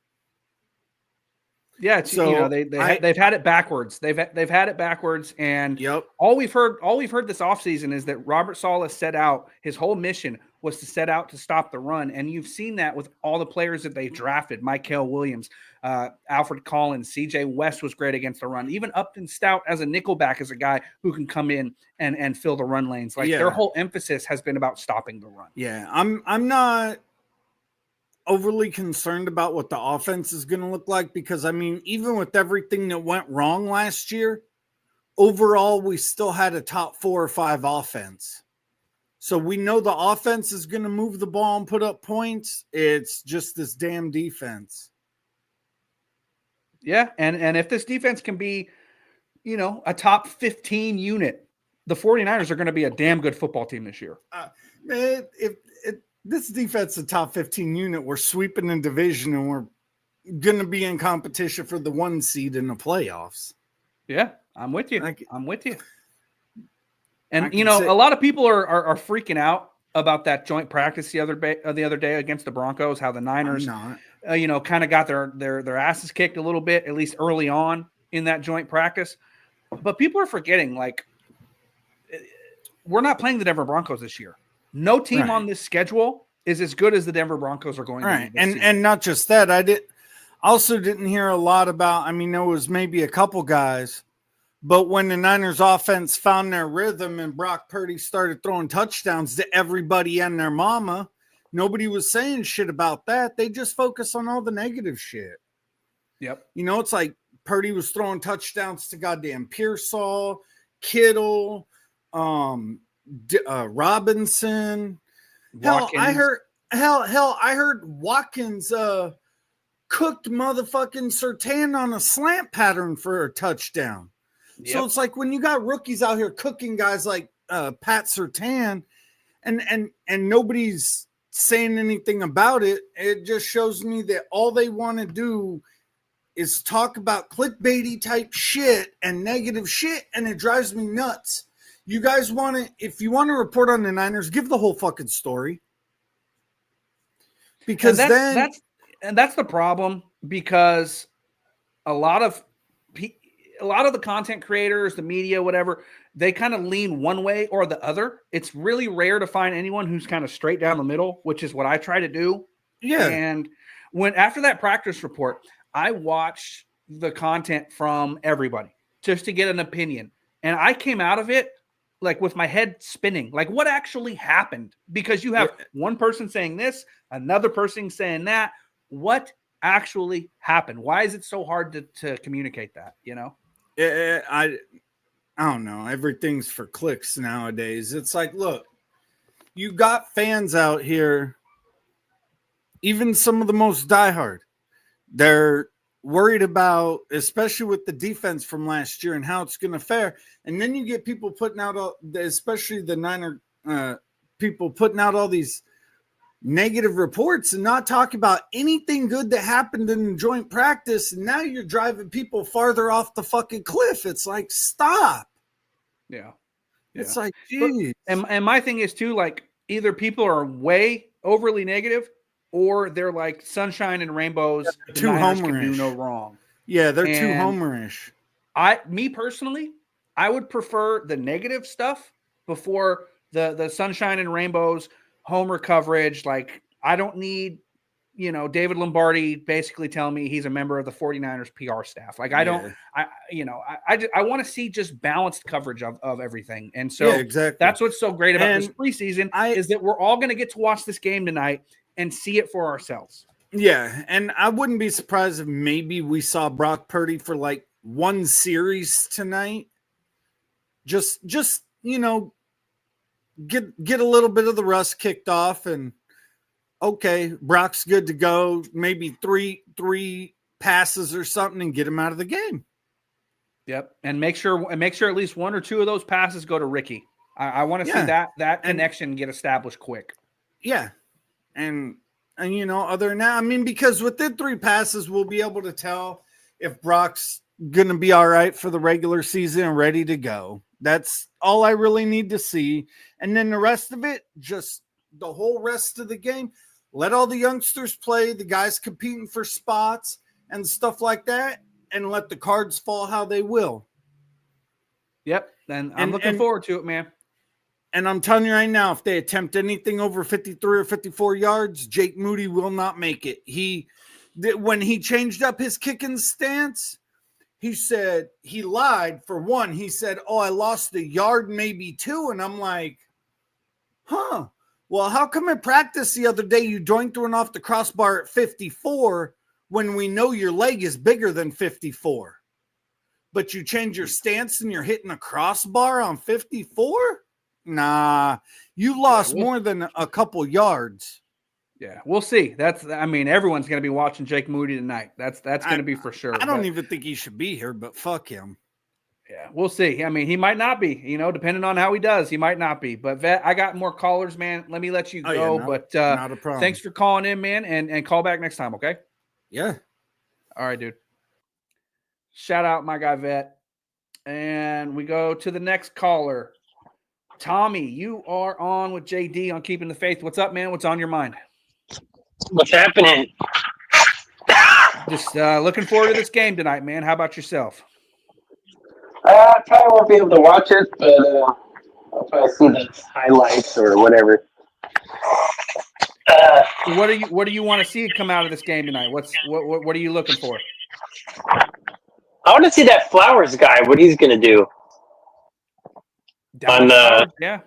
Speaker 1: Yeah, they've had it backwards. They've had it backwards, and all we've heard this offseason is that Robert Saleh set out, his whole mission was to set out to stop the run, and you've seen that with all the players that they drafted. Mykel Williams, Alfred Collins, CJ West was great against the run. Even Upton Stout as a nickelback is a guy who can come in and fill the run lanes. Like their whole emphasis has been about stopping the run.
Speaker 3: Yeah, I'm not overly concerned about what the offense is going to look like because, I mean, even with everything that went wrong last year, overall, we still had a top 4 or 5 offense. So we know the offense is going to move the ball and put up points. It's just this damn defense.
Speaker 1: Yeah, and if this defense can be, a top 15 unit, the 49ers are going to be a damn good football team this year.
Speaker 3: Man, if this defense is a top 15 unit, we're sweeping in division and we're going to be in competition for the 1 seed in the playoffs.
Speaker 1: Yeah, I'm with you. I'm with you. And, a lot of people are freaking out about that joint practice the other day against the Broncos, how the Niners, kind of got their asses kicked a little bit, at least early on in that joint practice. But people are forgetting, like, we're not playing the Denver Broncos this year. No team on this schedule is as good as the Denver Broncos are going to be this season.
Speaker 3: And not just that, I also didn't hear a lot about, I mean, there was maybe a couple guys, but when the Niners offense found their rhythm and Brock Purdy started throwing touchdowns to everybody and their mama, nobody was saying shit about that. They just focus on all the negative shit.
Speaker 1: Yep.
Speaker 3: It's like Purdy was throwing touchdowns to goddamn Pearsall, Kittle, Robinson.
Speaker 1: Watkins.
Speaker 3: I heard Watkins cooked motherfucking Surtain on a slant pattern for a touchdown. Yep. So it's like when you got rookies out here cooking guys like Pat Surtain and nobody's saying anything about it, it just shows me that all they want to do is talk about clickbaity type shit and negative shit, and it drives me nuts. You guys if you want to report on the Niners, give the whole fucking story. Because
Speaker 1: that's the problem, because a lot of the content creators, the media, whatever, they kind of lean one way or the other. It's really rare to find anyone who's kind of straight down the middle, which is what I try to do.
Speaker 3: Yeah.
Speaker 1: And after that practice report, I watched the content from everybody just to get an opinion. And I came out of it like with my head spinning, like what actually happened? Because you have one person saying this, another person saying that. What actually happened? Why is it so hard to communicate that,
Speaker 3: I don't know. Everything's for clicks nowadays. It's like, look, you got fans out here, even some of the most diehard. They're worried about, especially with the defense from last year and how it's going to fare. And then you get people putting out, especially the Niner people putting out all these negative reports and not talking about anything good that happened in the joint practice. And now you're driving people farther off the fucking cliff. It's like, stop.
Speaker 1: Yeah.
Speaker 3: It's like, geez.
Speaker 1: And my thing is too, like, either people are way overly negative or they're like sunshine and rainbows.
Speaker 3: Yeah, too
Speaker 1: Niners can
Speaker 3: homerish.
Speaker 1: do no wrong.
Speaker 3: Yeah, they're too homerish.
Speaker 1: Me personally, I would prefer the negative stuff before the sunshine and rainbows, homer coverage. Like, I don't need David Lombardi basically telling me he's a member of the 49ers PR staff. Like, I want to see just balanced coverage of everything. And so
Speaker 3: exactly.
Speaker 1: That's what's so great about this preseason is that we're all going to get to watch this game tonight and see it for ourselves.
Speaker 3: Yeah. And I wouldn't be surprised if maybe we saw Brock Purdy for like one series tonight. Just, get a little bit of the rust kicked off and, okay, Brock's good to go. Maybe three passes or something and get him out of the game.
Speaker 1: Yep, and make sure at least one or two of those passes go to Ricky. I want to see that connection get established quick.
Speaker 3: Yeah, and other than that, I mean, because within 3 passes, we'll be able to tell if Brock's going to be all right for the regular season and ready to go. That's all I really need to see, and then the rest of it, just the whole rest of the game. Let all the youngsters play, the guys competing for spots and stuff like that, and let the cards fall how they will.
Speaker 1: Yep, and I'm looking forward to it, man.
Speaker 3: And I'm telling you right now, if they attempt anything over 53 or 54 yards, Jake Moody will not make it. When he changed up his kicking stance, he said he lied. For one, he said, I lost a yard, maybe 2. And I'm like, huh. Well, how come in practice the other day you joined one off the crossbar at 54 when we know your leg is bigger than 54? But you change your stance and you're hitting a crossbar on 54? Nah, you lost more than a couple yards.
Speaker 1: Yeah, we'll see. Everyone's going to be watching Jake Moody tonight. That's going to be for sure.
Speaker 3: I don't even think he should be here, but fuck him.
Speaker 1: Yeah, we'll see. I mean, he might not be, depending on how he does, he might not be. But Vet, I got more callers, man. Let me let you go. But
Speaker 3: not a problem.
Speaker 1: Thanks for calling in, man, and call back next time, okay?
Speaker 3: Yeah.
Speaker 1: All right, dude. Shout out my guy Vet. And we go to the next caller. Tommy, you are on with JD on Keeping the Faith. What's up, man? What's on your mind?
Speaker 4: What's happening?
Speaker 1: Just looking forward to this game tonight, man. How about yourself?
Speaker 4: I probably won't be able to watch it, but I'll probably see the highlights or whatever.
Speaker 1: What do you want to see come out of this game tonight? What are you looking for?
Speaker 4: I want to see that Flowers guy. What he's gonna do?
Speaker 1: Yeah.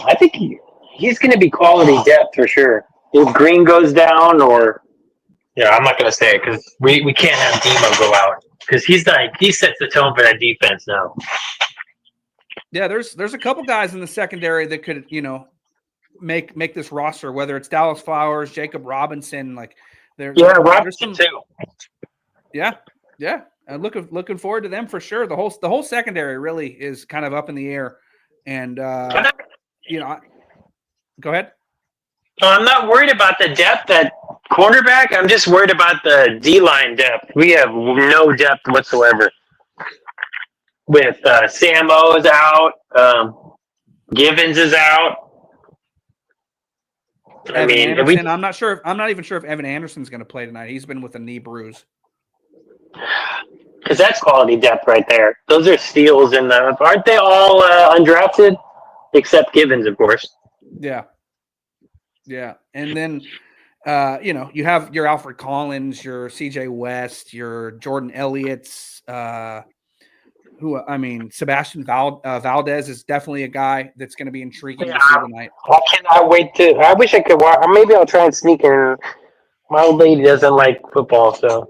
Speaker 4: I think he's gonna be quality depth for sure. If Green goes down, or I'm not gonna say it because we can't have Demo go out because he sets the tone for that defense now.
Speaker 1: Yeah, there's a couple guys in the secondary that could make this roster. Whether it's Dallas Flowers, Jacob Robinson,
Speaker 4: Robinson too.
Speaker 1: Yeah. And looking forward to them for sure. The whole secondary really is kind of up in the air, and go ahead.
Speaker 4: I'm not worried about the depth at cornerback. I'm just worried about the D-line depth. We have no depth whatsoever. With Sam O is out, Givens is out.
Speaker 1: I'm not sure. I'm not even sure if Evan Anderson's going to play tonight. He's been with a knee bruise.
Speaker 4: Because that's quality depth right there. Those are steals, and aren't they all undrafted? Except Givens, of course.
Speaker 1: Yeah. And then, you have your Alfred Collins, your CJ West, your Jordan Elliott's, Sebastian Valdez is definitely a guy that's going to be intriguing to see tonight.
Speaker 4: I cannot wait I wish I could watch. Maybe I'll try and sneak in. My old lady doesn't like football, so.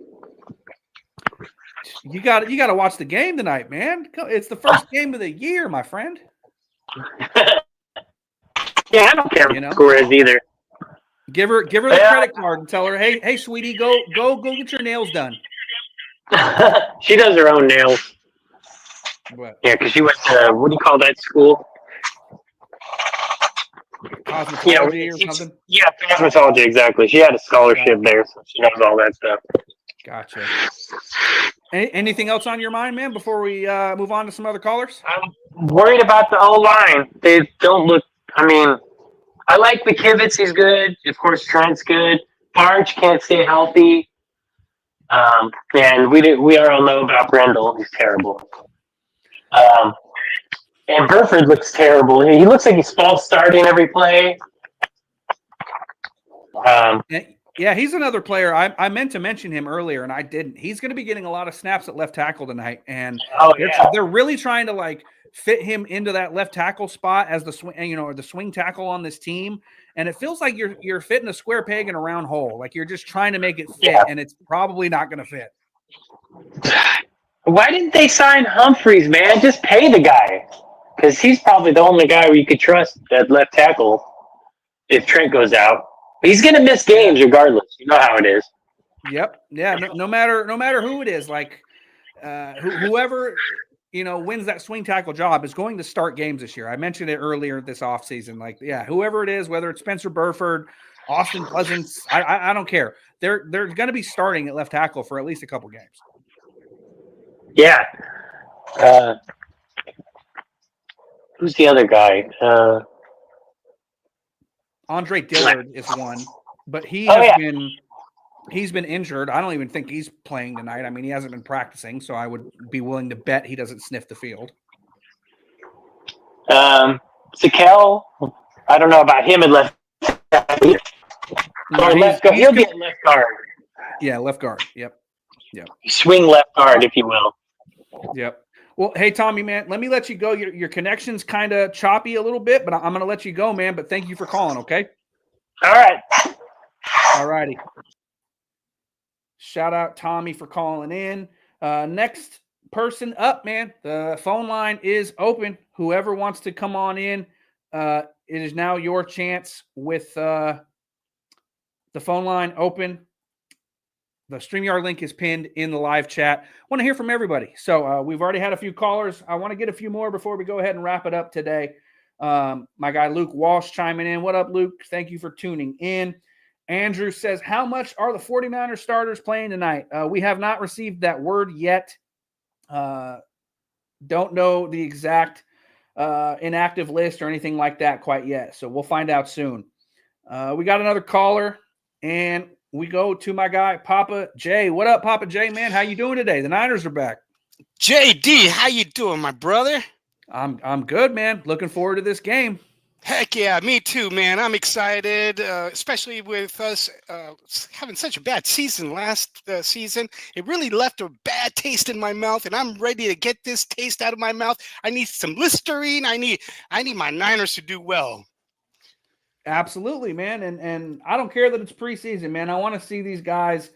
Speaker 1: You got to watch the game tonight, man. It's the first game of the year, my friend.
Speaker 4: Yeah, I don't care what the score is either.
Speaker 1: Give her the credit card and tell her, hey, sweetie, go get your nails done.
Speaker 4: She does her own nails.
Speaker 1: What?
Speaker 4: Yeah, because she went to what do you call that school?
Speaker 1: Cosmetology or something.
Speaker 4: Yeah, cosmetology, exactly. She had a scholarship there, so she knows all that stuff.
Speaker 1: Gotcha. Anything else on your mind, man, before we move on to some other callers?
Speaker 4: I'm worried about the O-line. They don't look – I like McKivitz. He's good. Of course, Trent's good. Barge can't stay healthy. And we all know about Brendel. He's terrible. And Burford looks terrible. He looks like he's false starting every play.
Speaker 1: Yeah, he's another player. I meant to mention him earlier, and I didn't. He's going to be getting a lot of snaps at left tackle tonight, and they're really trying to like fit him into that left tackle spot as the swing, or the swing tackle on this team. And it feels like you're fitting a square peg in a round hole. Like you're just trying to make it fit, and it's probably not going to fit.
Speaker 4: Why didn't they sign Humphreys, man? Just pay the guy, because he's probably the only guy where you could trust at left tackle if Trent goes out. He's going to miss games regardless. You know how it is.
Speaker 1: Yep. Yeah. No matter who it is, like whoever wins that swing tackle job is going to start games this year. I mentioned it earlier this offseason. Like, yeah, whoever it is, whether it's Spencer Burford, Austin Pleasance, I don't care. They're going to be starting at left tackle for at least a couple games.
Speaker 4: Yeah. Who's the other guy?
Speaker 1: Andre Dillard is one, but he's been injured. I don't even think he's playing tonight. I mean, he hasn't been practicing, so I would be willing to bet he doesn't sniff the field.
Speaker 4: Sakel, I don't know about him at left.
Speaker 1: No,
Speaker 4: left guard. He'll be at left guard.
Speaker 1: Yeah, left guard. Yep.
Speaker 4: Swing left guard, if you will.
Speaker 1: Yep. Well, hey, Tommy, man, let me let you go. Your connection's kind of choppy a little bit, but I'm going to let you go, man. But thank you for calling, okay?
Speaker 4: All right.
Speaker 1: All righty. Shout out Tommy for calling in. Next person up, man. The phone line is open. Whoever wants to come on in, it is now your chance with the phone line open. The StreamYard link is pinned in the live chat. Want to hear from everybody. So we've already had a few callers. I want to get a few more before we go ahead and wrap it up today. My guy Luke Walsh chiming in. What up, Luke? Thank you for tuning in. Andrew says, how much are the 49ers starters playing tonight? We have not received that word yet. Don't know the exact inactive list or anything like that quite yet. So we'll find out soon. We got another caller, and we go to my guy, Papa J. What up, Papa J, man? How you doing today? The Niners are back.
Speaker 5: JD, how you doing, my brother?
Speaker 1: I'm good, man. Looking forward to this game.
Speaker 5: Heck yeah, me too, man. I'm excited, especially with us having such a bad season last season. It really left a bad taste in my mouth, and I'm ready to get this taste out of my mouth. I need some Listerine. I need my Niners to do well.
Speaker 1: Absolutely, man. And I don't care that it's preseason, man. I want to see these guys,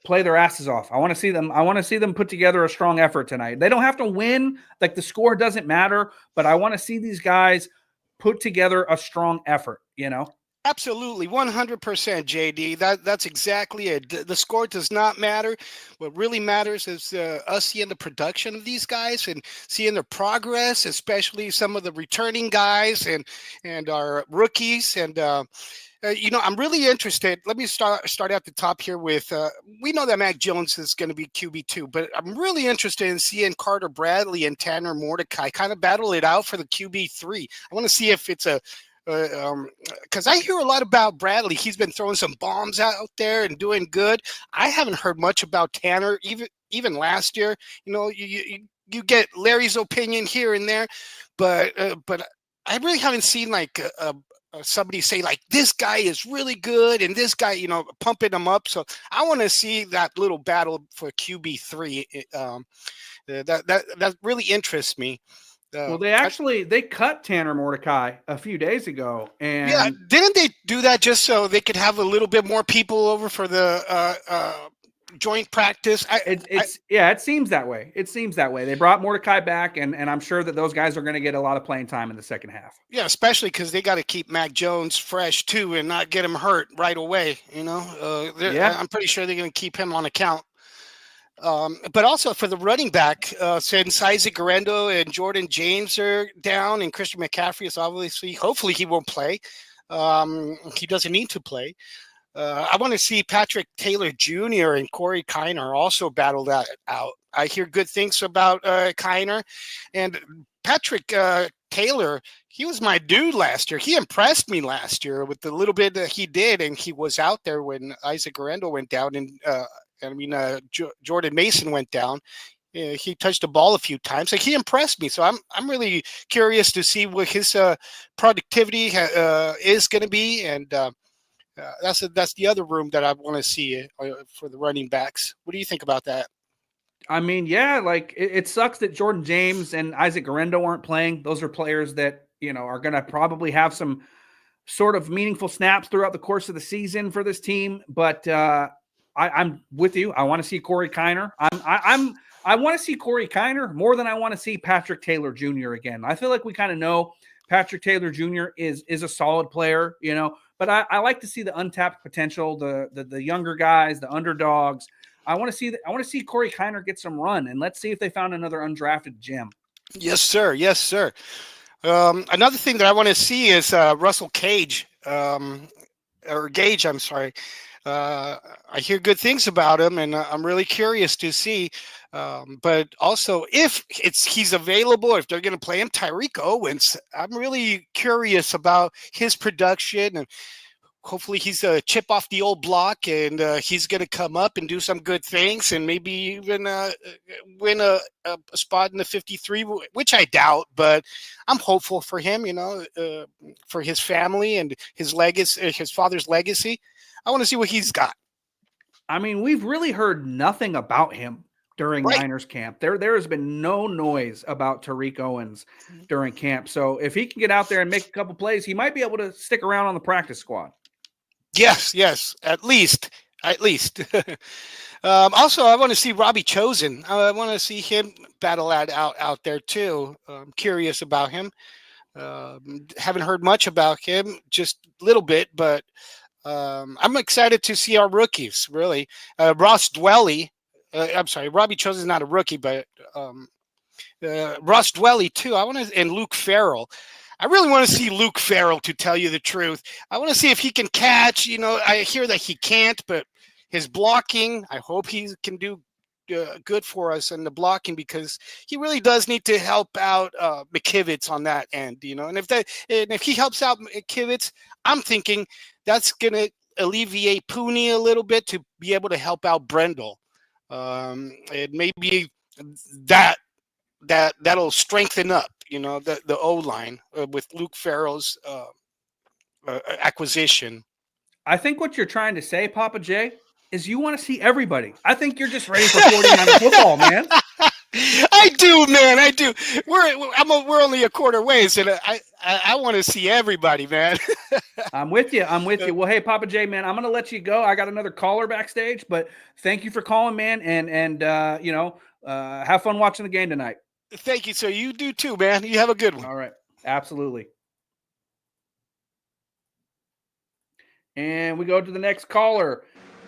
Speaker 1: play their asses off. I want to see them put together a strong effort tonight. They don't have to win. Like, the score doesn't matter, but I want to see these guys put together a strong effort,
Speaker 5: Absolutely, 100%, JD. That's exactly it. The score does not matter. What really matters is us seeing the production of these guys and seeing their progress, especially some of the returning guys and our rookies. And I'm really interested. Let me start at the top here with. We know that Mac Jones is going to be QB2, but I'm really interested in seeing Carter Bradley and Tanner Mordecai kind of battle it out for the QB3. I want to see if it's because I hear a lot about Bradley. He's been throwing some bombs out there and doing good. I haven't heard much about Tanner, even last year. You get Larry's opinion here and there, but I really haven't seen somebody say like this guy is really good and this guy, pumping him up. So I want to see that little battle for QB3. That really interests me.
Speaker 1: Well, they cut Tanner Mordecai a few days ago, and
Speaker 5: yeah, didn't they do that just so they could have a little bit more people over for the joint practice?
Speaker 1: It seems that way. They brought Mordecai back, and I'm sure that those guys are going to get a lot of playing time in the second half.
Speaker 5: Yeah, especially because they got to keep Mac Jones fresh too, and not get him hurt right away. I'm pretty sure they're going to keep him on account. But also for the running back, since Isaac Guerrero and Jordan James are down and Christian McCaffrey is hopefully he won't play. He doesn't need to play. I want to see Patrick Taylor Jr. and Corey Kiner also battle that out. I hear good things about Kiner and Patrick Taylor. He was my dude last year. He impressed me last year with the little bit that he did, and he was out there when Isaac Guerrero went down and Jordan Mason went down. He touched the ball a few times. Like, he impressed me. So I'm really curious to see what his productivity is going to be. And That's the other room that I want to see for the running backs. What do you think about that?
Speaker 1: I mean, yeah, like it sucks that Jordan James and Isaac Guerrero aren't playing. Those are players that, are going to probably have sort of meaningful snaps throughout the course of the season for this team. But I'm with you. I want to see Corey Kiner. I want to see Corey Kiner more than I want to see Patrick Taylor Jr. again. I feel like we kind of know Patrick Taylor Jr. is a solid player, but I like to see the untapped potential, the younger guys, the underdogs. I want to see Corey Kiner get some run, and let's see if they found another undrafted gem.
Speaker 5: Yes, sir. Yes, sir. Another thing that I want to see is Russell Gage. I'm sorry. I hear good things about him, and I'm really curious to see. But also, if he's available, if they're going to play him, Tyreek Owens, I'm really curious about his production, and hopefully he's a chip off the old block, and he's going to come up and do some good things, and maybe even win a spot in the 53, which I doubt, but I'm hopeful for him, for his family and his legacy, his father's legacy. I want to see what he's got.
Speaker 1: I mean, we've really heard nothing about him during Niners camp. There has been no noise about Tyreek Owens during camp. So if he can get out there and make a couple plays, he might be able to stick around on the practice squad.
Speaker 5: Yes, at least. Also, I want to see Robbie Chosen. I want to see him battle out there too. I'm curious about him. Haven't heard much about him, just a little bit, but I'm excited to see our rookies. Really, Ross Dwelly. I'm sorry, Robbie Chosen is not a rookie, but Ross Dwelly too. And Luke Farrell. I really want to see Luke Farrell, to tell you the truth. I want to see if he can catch. I hear that he can't, but his blocking, I hope he can do good for us in the blocking, because he really does need to help out McKivitz on that end. And if he helps out McKivitz, I'm thinking that's going to alleviate Pooney a little bit to be able to help out Brendel. It may be that'll strengthen up, the O-line with Luke Farrell's acquisition.
Speaker 1: I think what you're trying to say, Papa J, is you want to see everybody. I think you're just ready for 49er football, man.
Speaker 5: I do, man. I do. We're only a quarter ways, and I want to see everybody, man.
Speaker 1: I'm with you. Well, hey, Papa J, man, I'm going to let you go. I got another caller backstage, but thank you for calling, man, and have fun watching the game tonight.
Speaker 5: Thank you, sir. You do too, man. You have a good one.
Speaker 1: All right. Absolutely. And we go to the next caller.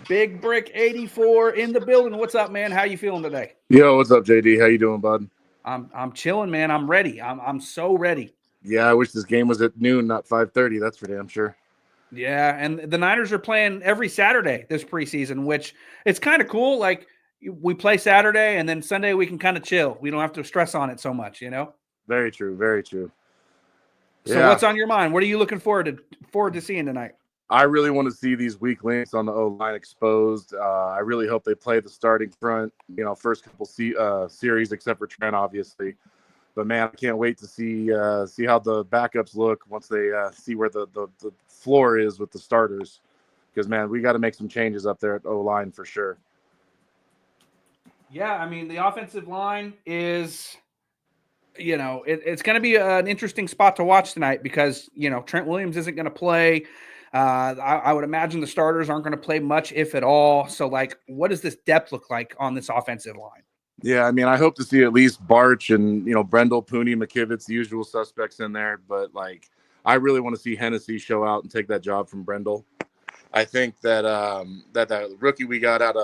Speaker 1: Big Brick 84 in the building. What's up, man? How you feeling today?
Speaker 6: Yo, what's up, JD? How you doing, bud?
Speaker 1: I'm chilling, man. I'm ready. I'm so ready.
Speaker 6: Yeah, I wish this game was at noon, not 5:30. That's for damn sure.
Speaker 1: Yeah, and the Niners are playing every Saturday this preseason, which it's kind of cool. Like, we play Saturday, and then Sunday we can kind of chill. We don't have to stress on it so much,
Speaker 6: Very true. Very true.
Speaker 1: So what's on your mind? What are you looking forward to seeing tonight?
Speaker 6: I really want to see these weak links on the O-line exposed. I really hope they play the starting front, first couple series, except for Trent, obviously. But, man, I can't wait to see how the backups look once they see where the floor is with the starters. Because, man, we got to make some changes up there at O-line for sure.
Speaker 1: Yeah, I mean, the offensive line is, it's going to be an interesting spot to watch tonight because, Trent Williams isn't going to play. I would imagine the starters aren't going to play much, if at all. So, what does this depth look like on this offensive line?
Speaker 6: Yeah, I mean, I hope to see at least Barch and, Brendel, Pooney, McKivitz, the usual suspects in there. But, I really want to see Hennessy show out and take that job from Brendel. I think that that rookie we got out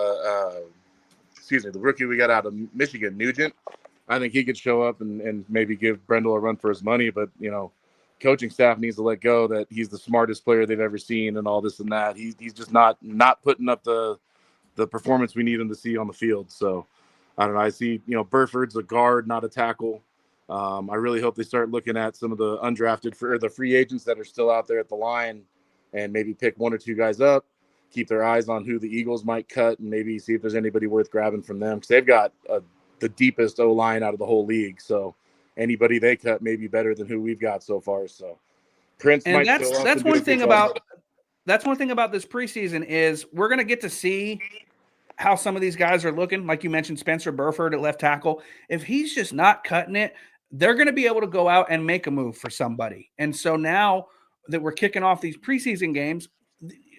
Speaker 6: of Michigan, Nugent, I think he could show up and maybe give Brendel a run for his money. But, coaching staff needs to let go that he's the smartest player they've ever seen and all this and that. He's just not putting up the performance we need him to see on the field. So I don't know. I see, Burford's a guard, not a tackle. I really hope they start looking at some of the undrafted the free agents that are still out there at the line and maybe pick one or two guys up, keep their eyes on who the Eagles might cut and maybe see if there's anybody worth grabbing from them. Cause they've got the deepest O-line out of the whole league. So anybody they cut may be better than who we've got so far. So Prince
Speaker 1: and
Speaker 6: might
Speaker 1: that's one thing about that's one thing about this preseason is we're going to get to see how some of these guys are looking. Like you mentioned, Spencer Burford at left tackle. If he's just not cutting it, they're going to be able to go out and make a move for somebody. And so now that we're kicking off these preseason games,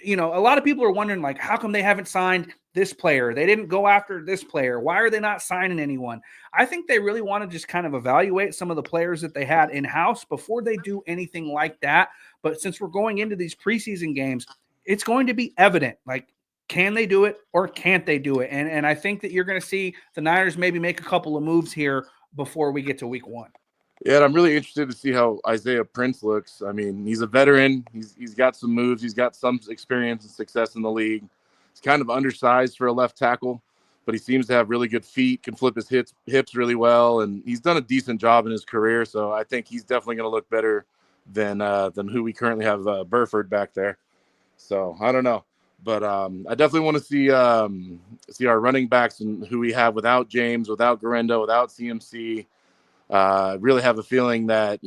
Speaker 1: a lot of people are wondering, like, how come they haven't signed this player? They didn't go after this player. Why are they not signing anyone? I think they really want to just kind of evaluate some of the players that they had in-house before they do anything like that. But since we're going into these preseason games, it's going to be evident, like, can they do it or can't they do it? And I think that you're going to see the Niners maybe make a couple of moves here before we get to week 1.
Speaker 6: Yeah, and I'm really interested to see how Isaiah Prince looks. I mean, he's a veteran. He's got some moves. He's got some experience and success in the league. He's kind of undersized for a left tackle, but he seems to have really good feet, can flip his hips really well, and he's done a decent job in his career. So I think he's definitely going to look better than who we currently have, Burford back there. So I don't know, but I definitely want to see our running backs and who we have without James, without Garendo, without CMC. Really have a feeling that,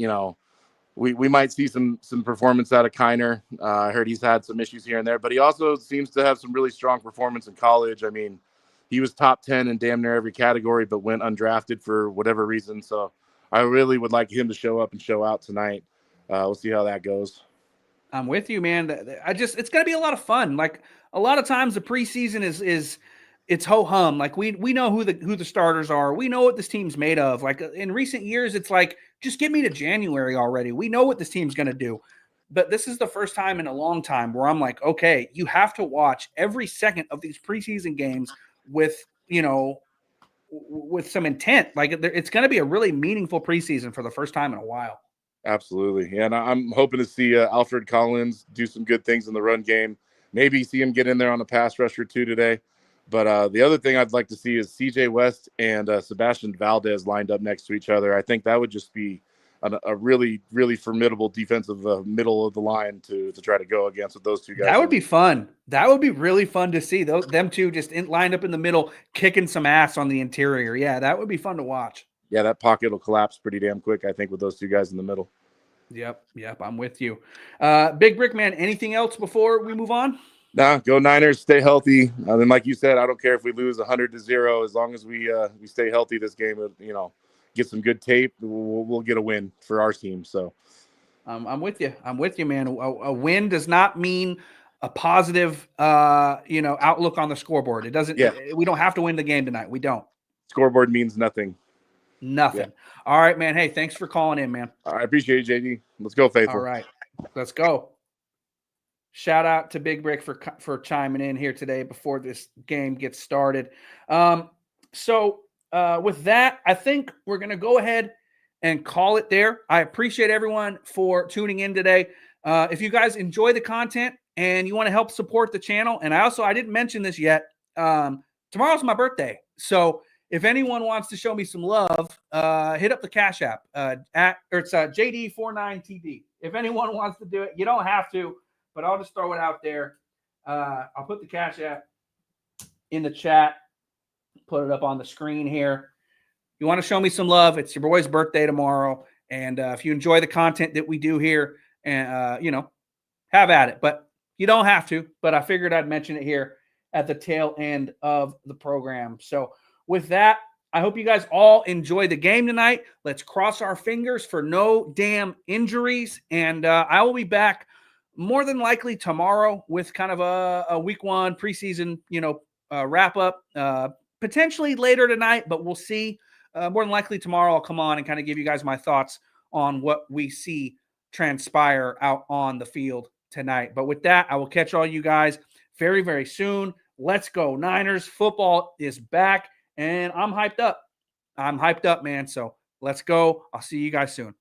Speaker 6: we might see some performance out of Kiner. I heard he's had some issues here and there, but he also seems to have some really strong performance in college. I mean, he was top 10 in damn near every category, but went undrafted for whatever reason. So I really would like him to show up and show out tonight. We'll see how that goes.
Speaker 1: I'm with you, man. It's going to be a lot of fun. Like, a lot of times the preseason is it's ho-hum. Like, we know who the starters are. We know what this team's made of. Like, in recent years, it's like, just get me to January already. We know what this team's going to do. But this is the first time in a long time where I'm like, okay, you have to watch every second of these preseason games with some intent. Like, it's going to be a really meaningful preseason for the first time in a while.
Speaker 6: Absolutely. Yeah, and I'm hoping to see Alfred Collins do some good things in the run game. Maybe see him get in there on a pass rush or two today. But the other thing I'd like to see is CJ West and Sebastian Valdez lined up next to each other. I think that would just be a really, really formidable defensive middle of the line to try to go against with those two guys.
Speaker 1: That would be fun. That would be really fun to see them two just lined up in the middle, kicking some ass on the interior. Yeah, that would be fun to watch.
Speaker 6: Yeah, that pocket will collapse pretty damn quick, I think, with those two guys in the middle.
Speaker 1: Yep, I'm with you. Big Brick Man, anything else before we move on?
Speaker 6: Nah, go Niners, stay healthy. And like you said, I don't care if we lose 100-0, as long as we stay healthy this game, get some good tape, we'll get a win for our team. So
Speaker 1: I'm with you. I'm with you, man. A win does not mean a positive outlook on the scoreboard. It doesn't.
Speaker 6: Yeah.
Speaker 1: We don't have to win the game tonight. We don't.
Speaker 6: Scoreboard means nothing.
Speaker 1: Nothing.
Speaker 6: Yeah.
Speaker 1: All right, man. Hey, thanks for calling in, man.
Speaker 6: I appreciate you, JD. Let's go, Faithful.
Speaker 1: All right, let's go. Shout out to Big Brick for chiming in here today before this game gets started. So with that, I think we're going to go ahead and call it there. I appreciate everyone for tuning in today. If you guys enjoy the content and you want to help support the channel, and I didn't mention this yet, tomorrow's my birthday. So if anyone wants to show me some love, hit up the Cash App it's JD49TD. If anyone wants to do it, you don't have to, but I'll just throw it out there. I'll put the Cash App in the chat, put it up on the screen here. You want to show me some love? It's your boy's birthday tomorrow, and if you enjoy the content that we do here, and have at it. But you don't have to. But I figured I'd mention it here at the tail end of the program. So with that, I hope you guys all enjoy the game tonight. Let's cross our fingers for no damn injuries. And I will be back more than likely tomorrow with kind of a week 1 preseason, wrap up, potentially later tonight, but we'll see. More than likely tomorrow I'll come on and kind of give you guys my thoughts on what we see transpire out on the field tonight. But with that, I will catch all you guys very, very soon. Let's go Niners. Football is back. And I'm hyped up. I'm hyped up, man. So let's go. I'll see you guys soon.